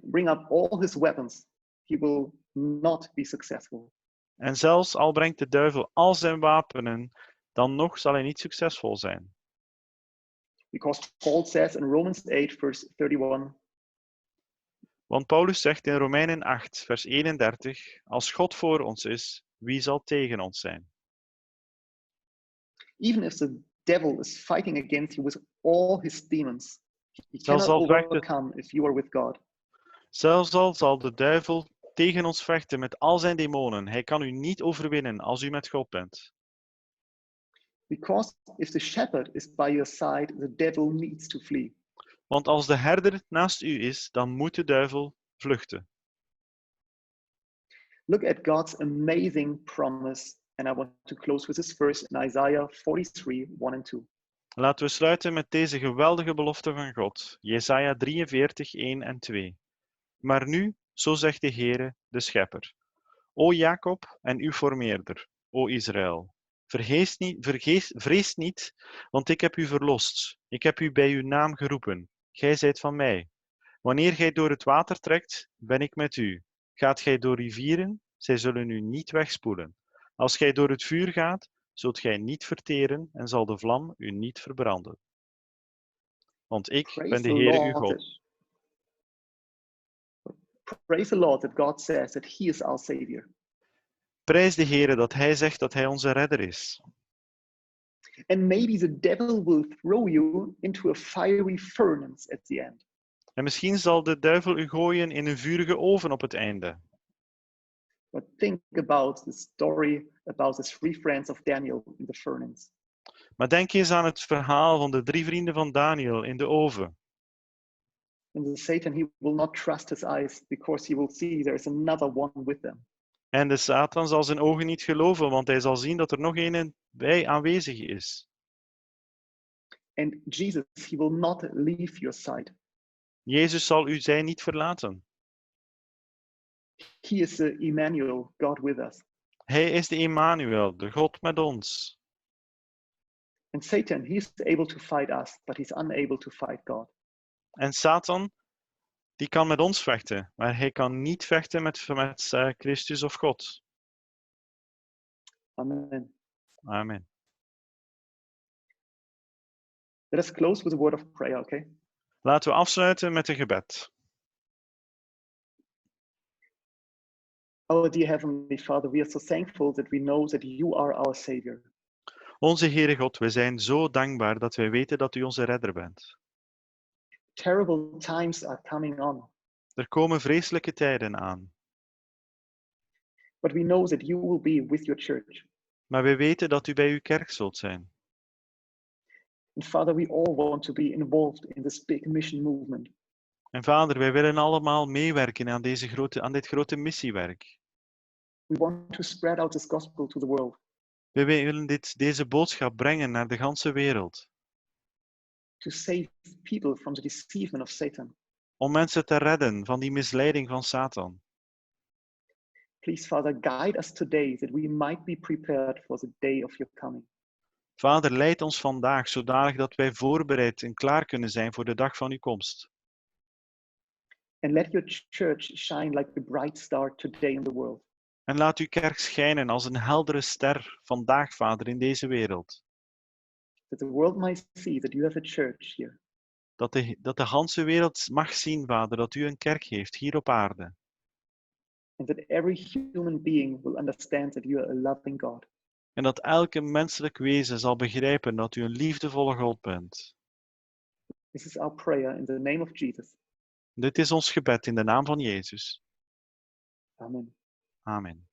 bring up all his weapons, he will not be successful.
En zelfs al brengt de duivel al zijn wapenen, dan nog zal hij niet succesvol zijn.
Because Paul says in Romans 8, verse 31,
Want Paulus zegt in Romeinen 8, vers 31, als God voor ons is, wie zal tegen ons zijn?
even if the devil is fighting against you with all his demons, he
Zelfs
cannot
al vecht
overcome if you are with God.
Zelfs al zal de duivel tegen ons vechten met al zijn demonen, hij kan u niet overwinnen als u met God bent.
Because if the shepherd is by your side, the devil needs to flee.
Want als de herder naast u is, dan moet de duivel vluchten.
Look at God's amazing promise. And I want to close with this verse in Isaiah 43, 1 and 2.
Laten we sluiten met deze geweldige belofte van God. Jesaja 43, 1 en 2. Maar nu, zo zegt de Heere, de Schepper. O Jacob en uw formeerder, o Israël. Vrees niet, want ik heb u verlost. Ik heb u bij uw naam geroepen. Gij zijt van mij. Wanneer gij door het water trekt, ben ik met u. Gaat gij door rivieren, zij zullen u niet wegspoelen. Als gij door het vuur gaat, zult gij niet verteren en zal de vlam u niet verbranden. Want ik ben
Praise
de
the
Heere uw
Lord.
God.
Praise the Lord that God says that He is our Savior.
Prijs de Heere dat Hij zegt dat Hij onze redder is.
And maybe the devil will throw you into a fiery furnace at the end.
En misschien zal de duivel u gooien in een vurige oven op het einde.
But think about the story about the 3 friends of Daniel in the furnace.
Maar denk eens aan het verhaal van de 3 vrienden van Daniel in de oven.
And Satan, he will not trust his eyes because he will see there is another one with them.
En de Satan zal zijn ogen niet geloven, want hij zal zien dat er nog een bij aanwezig is.
And Jesus, he will not leave your side.
Jezus zal u zij niet verlaten.
He is the Emmanuel, God with us.
Hij is de Emmanuel, de God met ons.
And Satan, he is able to fight us, but he's unable to fight God.
En Satan, die kan met ons vechten, maar hij kan niet vechten met Christus of God.
Amen.
Amen.
Let us close with a word of prayer, okay?
Laten we afsluiten met een gebed.
Our dear Heavenly Father, we are so thankful that we know that you are our Savior.
Onze Heere God, we zijn zo dankbaar dat wij weten dat u onze redder bent.
Terrible times are coming on,
Er komen vreselijke tijden aan,
but we know that you will be with your church.
maar we weten dat u bij uw kerk zult zijn.
And Father, we all want to be involved in this big mission movement.
En Vader, wij willen allemaal meewerken aan dit grote missiewerk.
We want to spread out this gospel to the world.
We willen deze boodschap brengen naar de ganse wereld.
To save people from the deceivement of Satan.
Om mensen te redden van die misleiding van Satan.
Please, Father, guide us today that we might be prepared for the day of your coming.
Vader, leid ons vandaag zodanig dat wij voorbereid en klaar kunnen zijn voor de dag van uw komst.
And let your church shine like the bright star today in the world.
En laat uw kerk schijnen als een heldere ster vandaag, Vader, in deze wereld.
That the world might see that you have a church here.
Dat de ganse wereld mag zien, Vader, dat u een kerk heeft hier op aarde.
And that every human being will understand that you are a loving God.
En dat elke menselijk wezen zal begrijpen dat u een liefdevolle God bent.
This is our prayer in the name of Jesus.
Dit is ons gebed in de naam van Jezus.
Amen.
Amen.